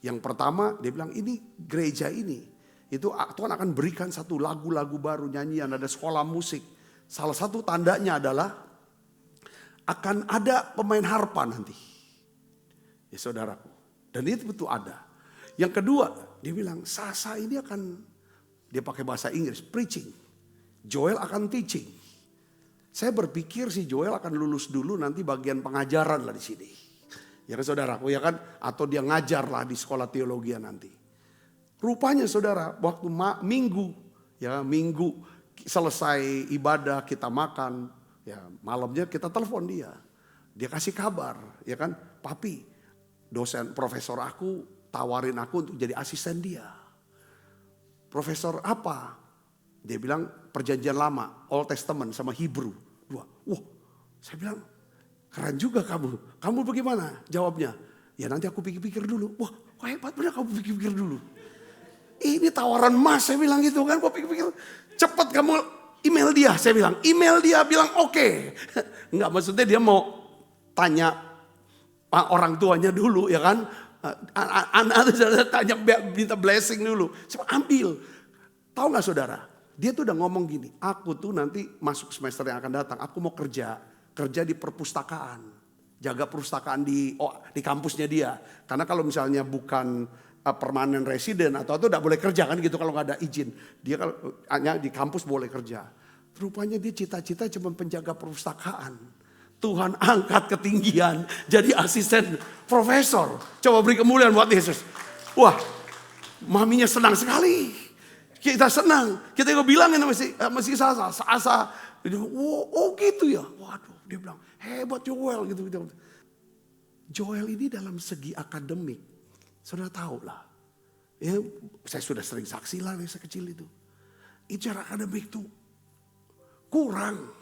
Yang pertama dia bilang ini gereja ini, itu Tuhan akan berikan satu lagu-lagu baru, nyanyian, ada sekolah musik. Salah satu tandanya adalah akan ada pemain harpa nanti. Ya saudaraku. Dan itu betul ada. Yang kedua dia bilang Sasa ini akan, dia pakai bahasa Inggris, preaching. Joel akan teaching. Saya berpikir si Joel akan lulus dulu nanti bagian pengajaran lah di sini. Ya kan saudaraku, ya kan? Atau dia ngajar lah di sekolah teologi nanti. Rupanya saudara, waktu minggu selesai ibadah kita makan, ya malamnya kita telepon dia. Dia kasih kabar, ya kan, papi, dosen profesor aku tawarin aku untuk jadi asisten dia. Profesor apa? Dia bilang perjanjian lama, Old Testament sama Hebrew. Wah, saya bilang keren juga kamu. Kamu bagaimana jawabnya? Ya nanti aku pikir-pikir dulu. Wah hebat benar kamu pikir-pikir dulu. Ini tawaran emas, saya bilang gitu kan. Gue pikir-pikir, cepat kamu email dia. Saya bilang, email dia bilang oke. Enggak, maksudnya dia mau tanya orang tuanya dulu ya kan. Anak tanya minta blessing dulu. Saya ambil. Tahu gak saudara? Dia tuh udah ngomong gini, aku tuh nanti masuk semester yang akan datang, aku mau kerja di perpustakaan. Jaga perpustakaan di kampusnya dia. Karena kalau misalnya bukan permanen resident atau itu tidak boleh kerja kan gitu kalau nggak ada izin. Dia kalau hanya di kampus boleh kerja. Rupanya dia cita-cita cuma penjaga perpustakaan. Tuhan angkat ketinggian jadi asisten profesor. Coba beri kemuliaan buat Yesus. Wah, maminya senang sekali. Kita senang. Kita juga bilangin sama si Sasa. Dia bilang, oh gitu ya. Waduh, dia bilang hebat Joel gitu. Joel ini dalam segi akademik, saudara tahu lah. Ya, saya sudah sering saksi lah dari sekecil itu. Cara akademik itu kurang.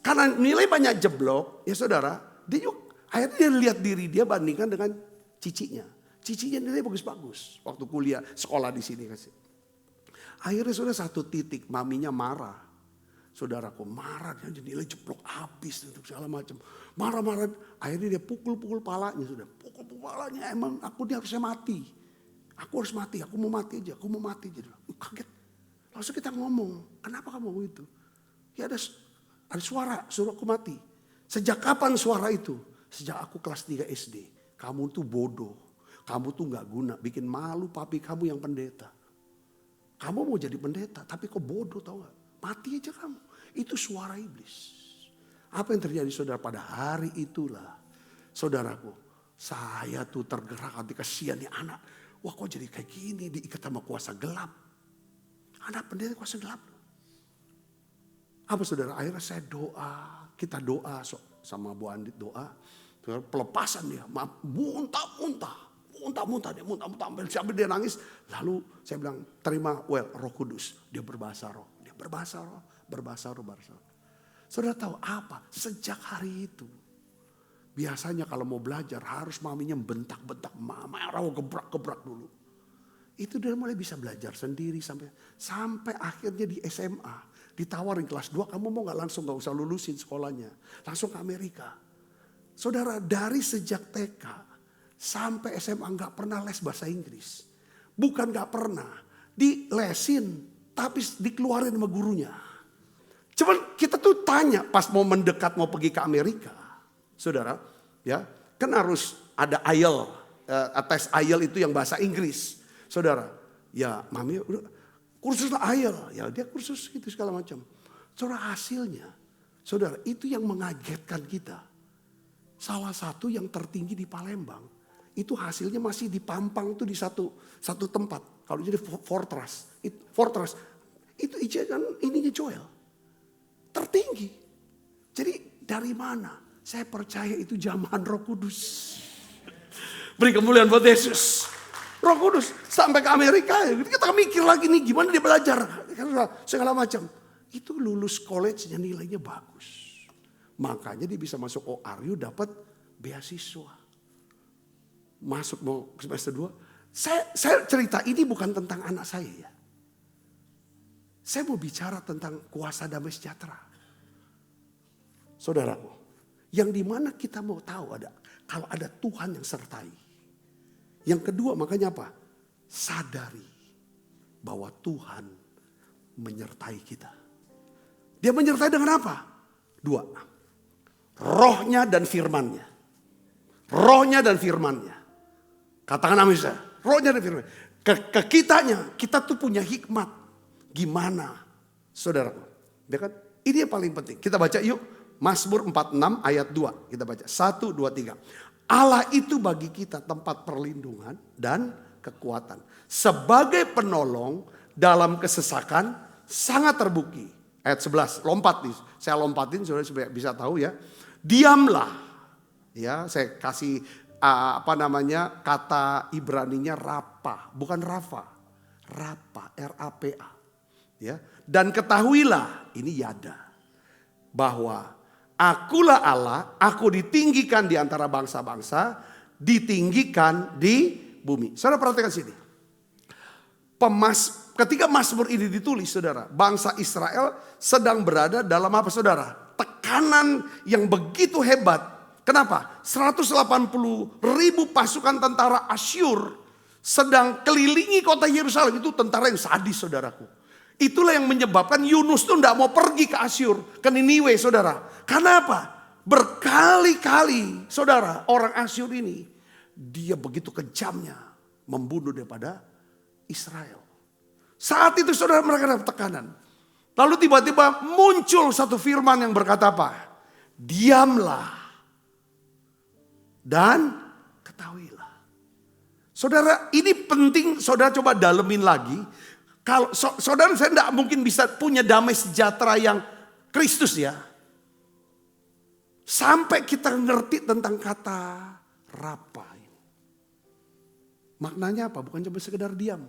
Karena nilai banyak jeblok, ya saudara. Akhirnya dia lihat diri dia bandingkan dengan cicinya. Cicinya nilai bagus-bagus. Waktu kuliah, sekolah di sini. Akhirnya sudah satu titik, maminya marah. Saudaraku marah, dia nilai jeblok habis untuk segala macam. Marah-marah, akhirnya dia pukul-pukul palanya. Pukul-pukul palanya, emang aku dia harusnya mati. Aku harus mati, aku mau mati aja. Kaget. Langsung kita ngomong, kenapa kamu ngomong itu? Ya ada suara, suruh aku mati. Sejak kapan suara itu? Sejak aku kelas 3 SD. Kamu tuh bodoh, kamu tuh gak guna, bikin malu papi kamu yang pendeta. Kamu mau jadi pendeta, tapi kok bodoh tau gak? Mati aja kamu. Itu suara iblis. Apa yang terjadi saudara pada hari itulah. Saudaraku, saya tuh tergerak hati kasihan nih anak. Wah kok jadi kayak gini, diikat sama kuasa gelap. Anak pendeta kuasa gelap. Apa saudara, akhirnya saya doa. Kita doa sama Bu Andit doa. Pelepasan dia, muntah-muntah sampai dia nangis. Lalu saya bilang terima Roh Kudus. Dia berbahasa roh. Saudara tahu apa? Sejak hari itu. Biasanya kalau mau belajar harus maminya bentak-bentak. Marah gebrak-gebrak dulu. Itu dia mulai bisa belajar sendiri sampai akhirnya di SMA. Ditawarin kelas 2 kamu mau gak langsung gak usah lulusin sekolahnya. Langsung ke Amerika. Saudara dari sejak TK sampai SMA gak pernah les bahasa Inggris. Bukan gak pernah. Dilesin tapi dikeluarin sama gurunya. Cuman kita tuh tanya pas mau mendekat mau pergi ke Amerika. Saudara ya kan harus ada IELTS. Tes IELTS itu yang bahasa Inggris. Saudara ya mami udah kursus IELTS. Ya dia kursus gitu segala macam. Saudara hasilnya. Saudara itu yang mengagetkan kita. Salah satu yang tertinggi di Palembang. Itu hasilnya masih dipampang tuh di satu tempat. Kalau jadi Fortress itu kan ininya Joel. Tertinggi. Jadi dari mana? Saya percaya itu jamahan Roh Kudus. Beri kemuliaan buat Yesus. Roh Kudus sampai ke Amerika. Kita mikir lagi nih gimana dia belajar. Segala macam. Itu lulus college-nya nilainya bagus. Makanya dia bisa masuk ORU dapat beasiswa. Masuk mau semester 2. Saya cerita ini bukan tentang anak saya ya. Saya mau bicara tentang kuasa damai sejahtera. Saudaraku, yang dimana kita mau tahu kalau ada Tuhan yang sertai. Yang kedua makanya apa? Sadari bahwa Tuhan menyertai kita. Dia menyertai dengan apa? 2. Rohnya dan firmannya. Rohnya dan firmannya. Katakan amin saya. Rohnya dan firman. Ke kitanya, kita tuh punya hikmat. Gimana? Saudaraku. Ya kan? Ini yang paling penting. Kita baca yuk. Mazmur 46 ayat 2. Kita baca. 1, 2, 3. Allah itu bagi kita tempat perlindungan dan kekuatan. Sebagai penolong dalam kesesakan sangat terbukti. Ayat 11, lompat nih. Saya lompatin supaya bisa tahu ya. Diamlah. Ya, saya kasih kata Ibraninya rapa, bukan rafa. Rapa, R-A-P-A. Ya. Dan ketahuilah, ini yada. Bahwa akulah Allah, aku ditinggikan di antara bangsa-bangsa, ditinggikan di bumi. Saudara perhatikan sini. Ketika Mazmur ini ditulis saudara, bangsa Israel sedang berada dalam apa saudara? Tekanan yang begitu hebat. Kenapa? 180.000 pasukan tentara Asyur sedang kelilingi kota Yerusalem. Itu tentara yang sadis saudaraku. Itulah yang menyebabkan Yunus tuh tidak mau pergi ke Asyur, ke Niniwe saudara. Karena apa? Berkali-kali saudara, orang Asyur ini dia begitu kejamnya membunuh daripada Israel. Saat itu saudara mereka dapat tekanan. Lalu tiba-tiba muncul satu firman yang berkata apa? Diamlah dan ketahuilah. Saudara ini penting saudara coba dalemin lagi. Kalau saudara saya tidak mungkin bisa punya damai sejahtera yang Kristus ya. Sampai kita ngerti tentang kata rapa. Maknanya apa? Bukan cuma sekedar diam.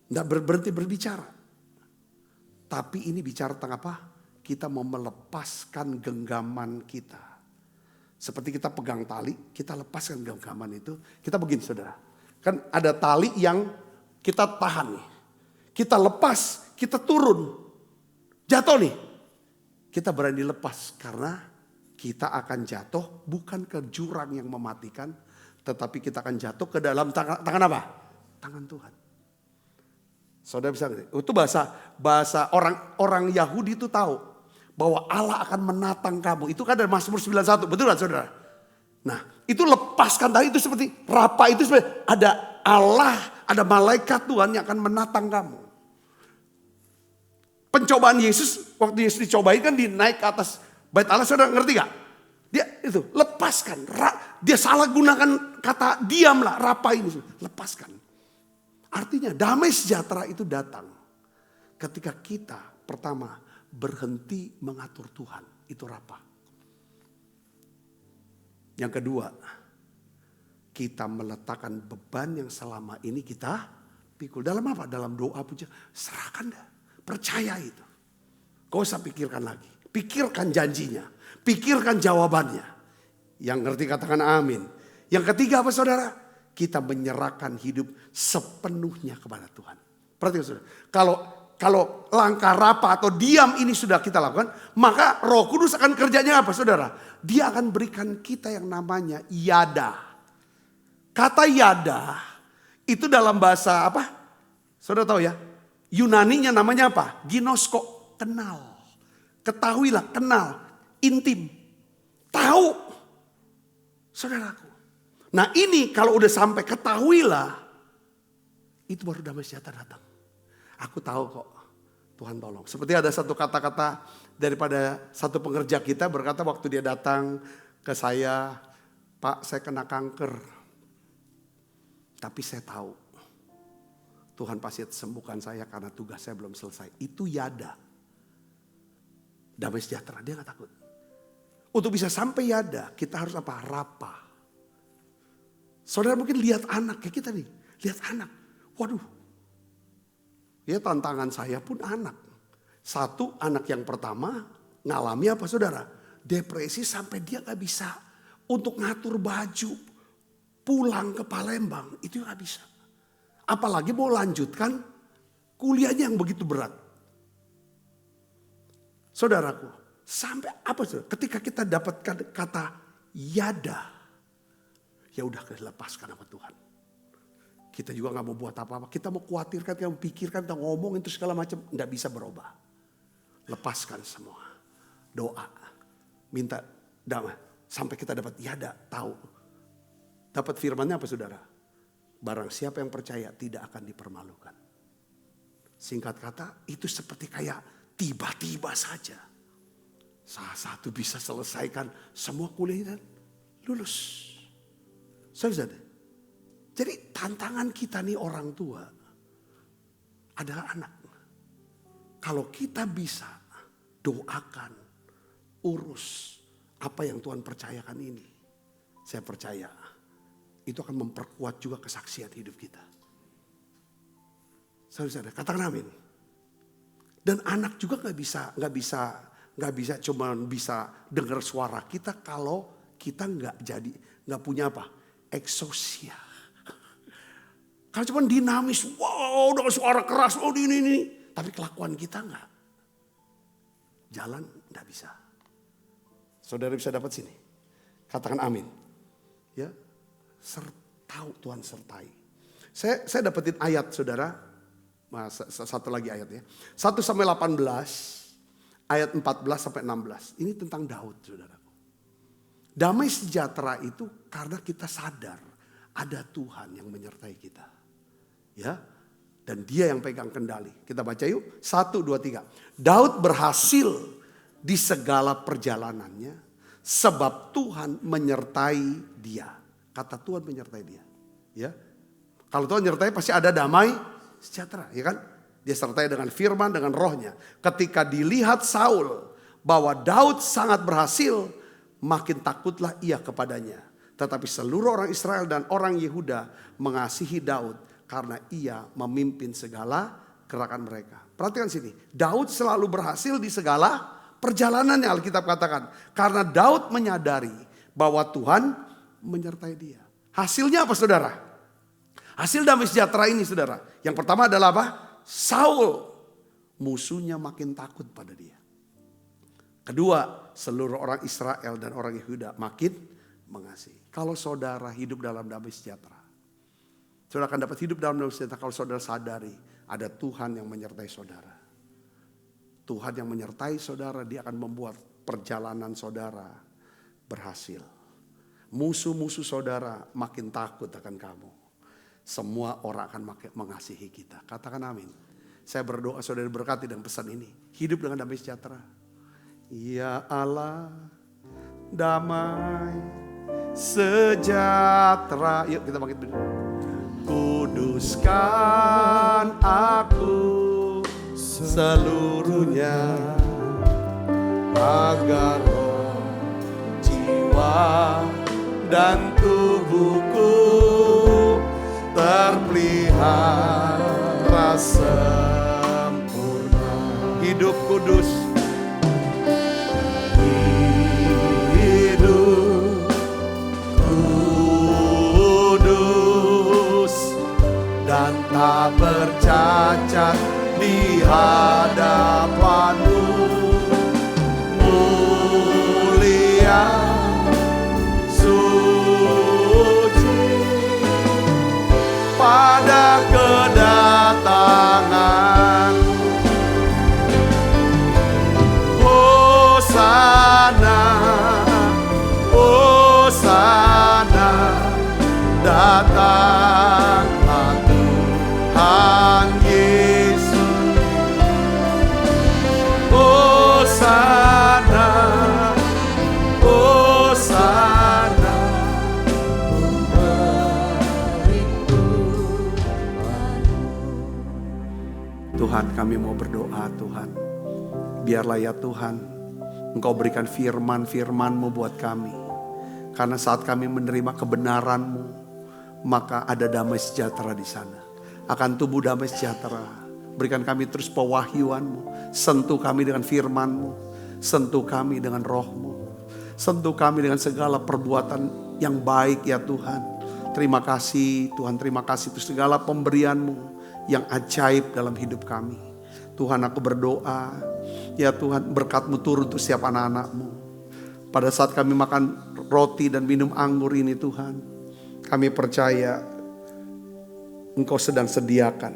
Tidak berhenti berbicara. Tapi ini bicara tentang apa? Kita mau melepaskan genggaman kita. Seperti kita pegang tali, kita lepaskan genggaman itu. Kita begini saudara. Kan ada tali yang kita tahan nih. Kita lepas, kita turun. Jatuh nih. Kita berani lepas karena kita akan jatuh bukan ke jurang yang mematikan. Tetapi kita akan jatuh ke dalam tangan apa? Tangan Tuhan. Saudara bisa ngerti? Itu bahasa orang Yahudi itu tahu bahwa Allah akan menatang kamu. Itu kan dari Mazmur 91, betul kan saudara? Nah, itu lepaskan tadi itu seperti rapa itu seperti ada Allah, ada malaikat Tuhan yang akan menatang kamu. Pencobaan Yesus, waktu Yesus dicobain kan dinaik ke atas bait Allah, saudara ngerti gak? Dia itu lepaskan, dia salah gunakan kata diamlah, rapa ini, lepaskan. Artinya damai sejahtera itu datang ketika kita pertama berhenti mengatur Tuhan, itu rapa. Yang kedua, kita meletakkan beban yang selama ini kita pikul. Dalam apa? Dalam doa puja, serahkan dah, percaya itu. Gak usah pikirkan lagi, pikirkan janjinya, pikirkan jawabannya. Yang ngerti katakan amin. Yang ketiga apa saudara? Kita menyerahkan hidup sepenuhnya kepada Tuhan. Perhatikan saudara. Kalau langkah rapa atau diam ini sudah kita lakukan, maka Roh Kudus akan kerjanya apa saudara? Dia akan berikan kita yang namanya yada. Kata yada itu dalam bahasa apa? Saudara tahu ya? Yunaninya namanya apa? Ginosko, kenal. Ketahuilah, kenal, intim. Tahu. Saudaraku. Nah ini kalau udah sampai ketahuilah, itu baru damai sejahtera datang. Aku tahu kok, Tuhan tolong. Seperti ada satu kata-kata daripada satu pengerja kita berkata waktu dia datang ke saya, Pak saya kena kanker. Tapi saya tahu, Tuhan pasti sembuhkan saya karena tugas saya belum selesai. Itu yada. Damai sejahtera, dia gak takut. Untuk bisa sampai yada, kita harus apa? Rapa. Saudara mungkin lihat anak kayak kita nih. Lihat anak. Waduh. Ya tantangan saya pun anak. Satu anak yang pertama ngalami apa saudara? Depresi sampai dia gak bisa untuk ngatur baju. Pulang ke Palembang itu gak bisa. Apalagi mau lanjutkan kuliahnya yang begitu berat. Saudaraku. Sampai apa saudara? Ketika kita dapatkan kata yada. Ya udah lepaskan sama Tuhan. Kita juga gak mau buat apa-apa. Kita mau khawatirkan, kita mau pikirkan, kita ngomong itu segala macam. Gak bisa berubah. Lepaskan semua. Doa. Minta damai. Sampai kita dapat yada, tahu. Dapat firmannya apa saudara? Barang siapa yang percaya tidak akan dipermalukan. Singkat kata itu seperti kayak tiba-tiba saja. Salah satu bisa selesaikan semua kuliah dan lulus. Saudara, Jadi tantangan kita nih orang tua adalah anak. Kalau kita bisa doakan, urus apa yang Tuhan percayakan ini. Saya percaya itu akan memperkuat juga kesaksian hidup kita. Saudara-saudara, katakan amin. Dan anak juga nggak bisa cuma bisa dengar suara kita kalau kita nggak punya apa? Eksosia. Kalau cuma dinamis, wow, dengan suara keras, oh ini. Tapi kelakuan kita nggak. Jalan nggak bisa. Saudara bisa dapat sini. Katakan amin. Ya, tahu Tuhan sertai. Saya dapetin ayat, saudara. Satu lagi ayatnya. 1 sampai 18, ayat 14 sampai 16. Ini tentang Daud, saudara. Damai sejahtera itu karena kita sadar ada Tuhan yang menyertai kita. Ya, dan dia yang pegang kendali. Kita baca yuk, 1, 2, 3. Daud berhasil di segala perjalanannya sebab Tuhan menyertai dia. Kata Tuhan menyertai dia. Ya, kalau Tuhan menyertai pasti ada damai sejahtera, ya kan? Dia sertai dengan firman, dengan rohnya. Ketika dilihat Saul bahwa Daud sangat berhasil, makin takutlah ia kepadanya. Tetapi seluruh orang Israel dan orang Yehuda mengasihi Daud karena ia memimpin segala gerakan mereka. Perhatikan sini, Daud selalu berhasil di segala perjalanannya, Alkitab katakan. Karena Daud menyadari bahwa Tuhan menyertai dia. Hasilnya apa, saudara? Hasil damai sejahtera ini, saudara. Yang pertama adalah apa? Saul, musuhnya makin takut pada dia. Kedua, seluruh orang Israel dan orang Yehuda makin mengasihi. Kalau saudara hidup dalam damai sejahtera, saudara akan dapat hidup dalam damai sejahtera kalau saudara sadari ada Tuhan yang menyertai saudara. Tuhan yang menyertai saudara, dia akan membuat perjalanan saudara berhasil. Musuh-musuh saudara makin takut akan kamu. Semua orang akan mengasihi kita. Katakan amin. Saya berdoa saudara berkati dengan pesan ini. Hidup dengan damai sejahtera. Ya Allah, damai sejahtera. Yuk kita bangkit dulu. Kuduskan aku seluruhnya, agar roh, jiwa, dan tubuhku terpelihara sempurna. Hidup kudus, hidup kudus dan tak bercacat di hadapanmu, mulia pada kedatangan. Hosana, Hosana, datanglah Tuhan Yesus. Hosana, Hosana. Tuhan, kami mau berdoa, Tuhan. Biarlah ya Tuhan, Engkau berikan firman-firman-Mu buat kami. Karena saat kami menerima kebenaran-Mu, maka ada damai sejahtera di sana. Akan tumbuh damai sejahtera. Berikan kami terus pewahyuan-Mu. Sentuh kami dengan firman-Mu. Sentuh kami dengan roh-Mu. Sentuh kami dengan segala perbuatan yang baik ya Tuhan. Terima kasih Tuhan, terima kasih untuk segala pemberian-Mu yang ajaib dalam hidup kami. Tuhan, aku berdoa, ya Tuhan, berkat-Mu turun untuk setiap anak-anak-Mu. Pada saat kami makan roti dan minum anggur ini Tuhan, kami percaya Engkau sedang sediakan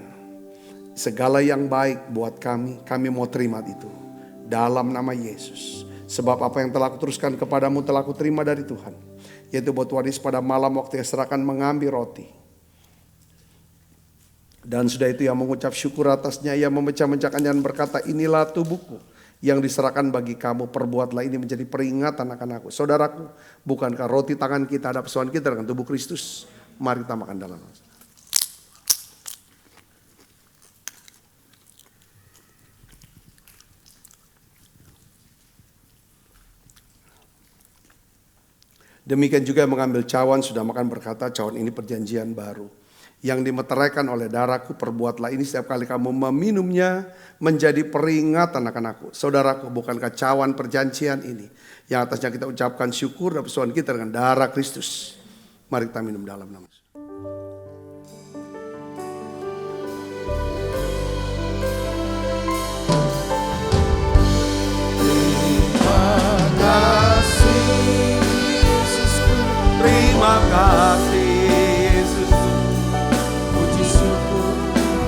segala yang baik buat kami. Kami mau terima itu dalam nama Yesus. Sebab apa yang telah kuteruskan kepadamu telah kuterima dari Tuhan, yaitu bahwa Tuhan Yesus pada malam waktu yang serahkan mengambil roti. Dan sudah itu ia mengucap syukur atasnya, ia memecah-mecahkannya dan berkata, inilah tubuhku yang diserahkan bagi kamu, perbuatlah ini menjadi peringatan akan aku. Saudaraku, bukankah roti tangan kita ada persoalan kita dengan tubuh Kristus? Mari kita makan dalam. Demikian juga yang mengambil cawan sudah makan berkata, cawan ini perjanjian baru. Yang dimeteraikan oleh darahku, perbuatlah ini setiap kali kamu meminumnya menjadi peringatan akan aku. Saudaraku, bukankah cawan perjanjian ini yang atasnya kita ucapkan syukur dan persoalan kita dengan darah Kristus. Mari kita minum dalam nama. Terima kasih Yesus, puji syukur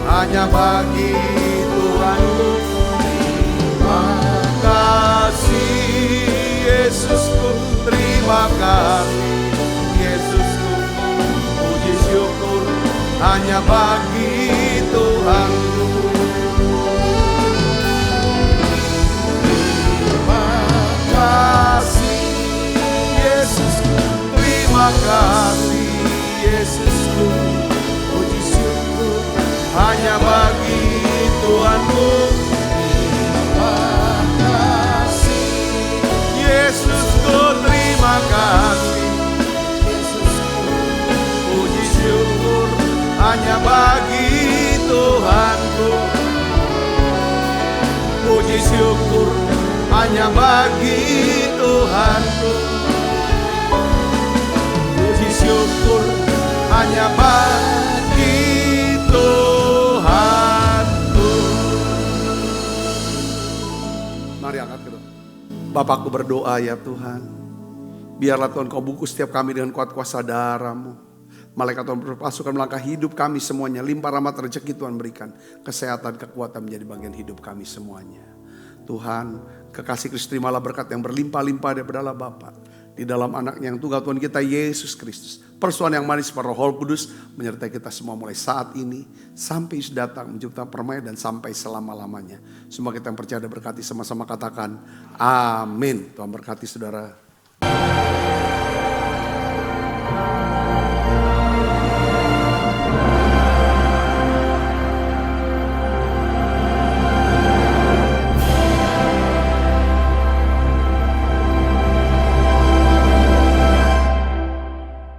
hanya bagi Tuhanku. Terima kasih Yesusku, terima kasih Yesusku, puji syukur hanya bagi Tuhanku. Terima kasih Yesusku, terima kasih Yesusku, puji syukur hanya bagi Tuhanku. Terima kasih Yesusku, terima kasih Yesusku, puji syukur hanya bagi Tuhanku. Puji syukur hanya bagi Tuhanku. Syukur hanya bagi Tuhanku. Mari angkat kedua. Bapakku berdoa ya Tuhan, biarlah Tuhan kau bungkus setiap kami dengan kuat kuasa darah-Mu. Malaikat Tuhan berpasukan melangkah hidup kami semuanya. Limpah rahmat rezeki Tuhan berikan. Kesehatan, kekuatan menjadi bagian hidup kami semuanya. Tuhan, kekasih Kristus, terimalah berkat yang berlimpah-limpah daripada Allah Bapa. Di dalam anaknya yang tunggal Tuhan kita Yesus Kristus. Persoalan yang manis para Roh Kudus menyertai kita semua mulai saat ini sampai Yesus datang menciptakan permainan dan sampai selama-lamanya. Semua kita yang percaya dan berkati sama-sama katakan amin. Tuhan berkati saudara.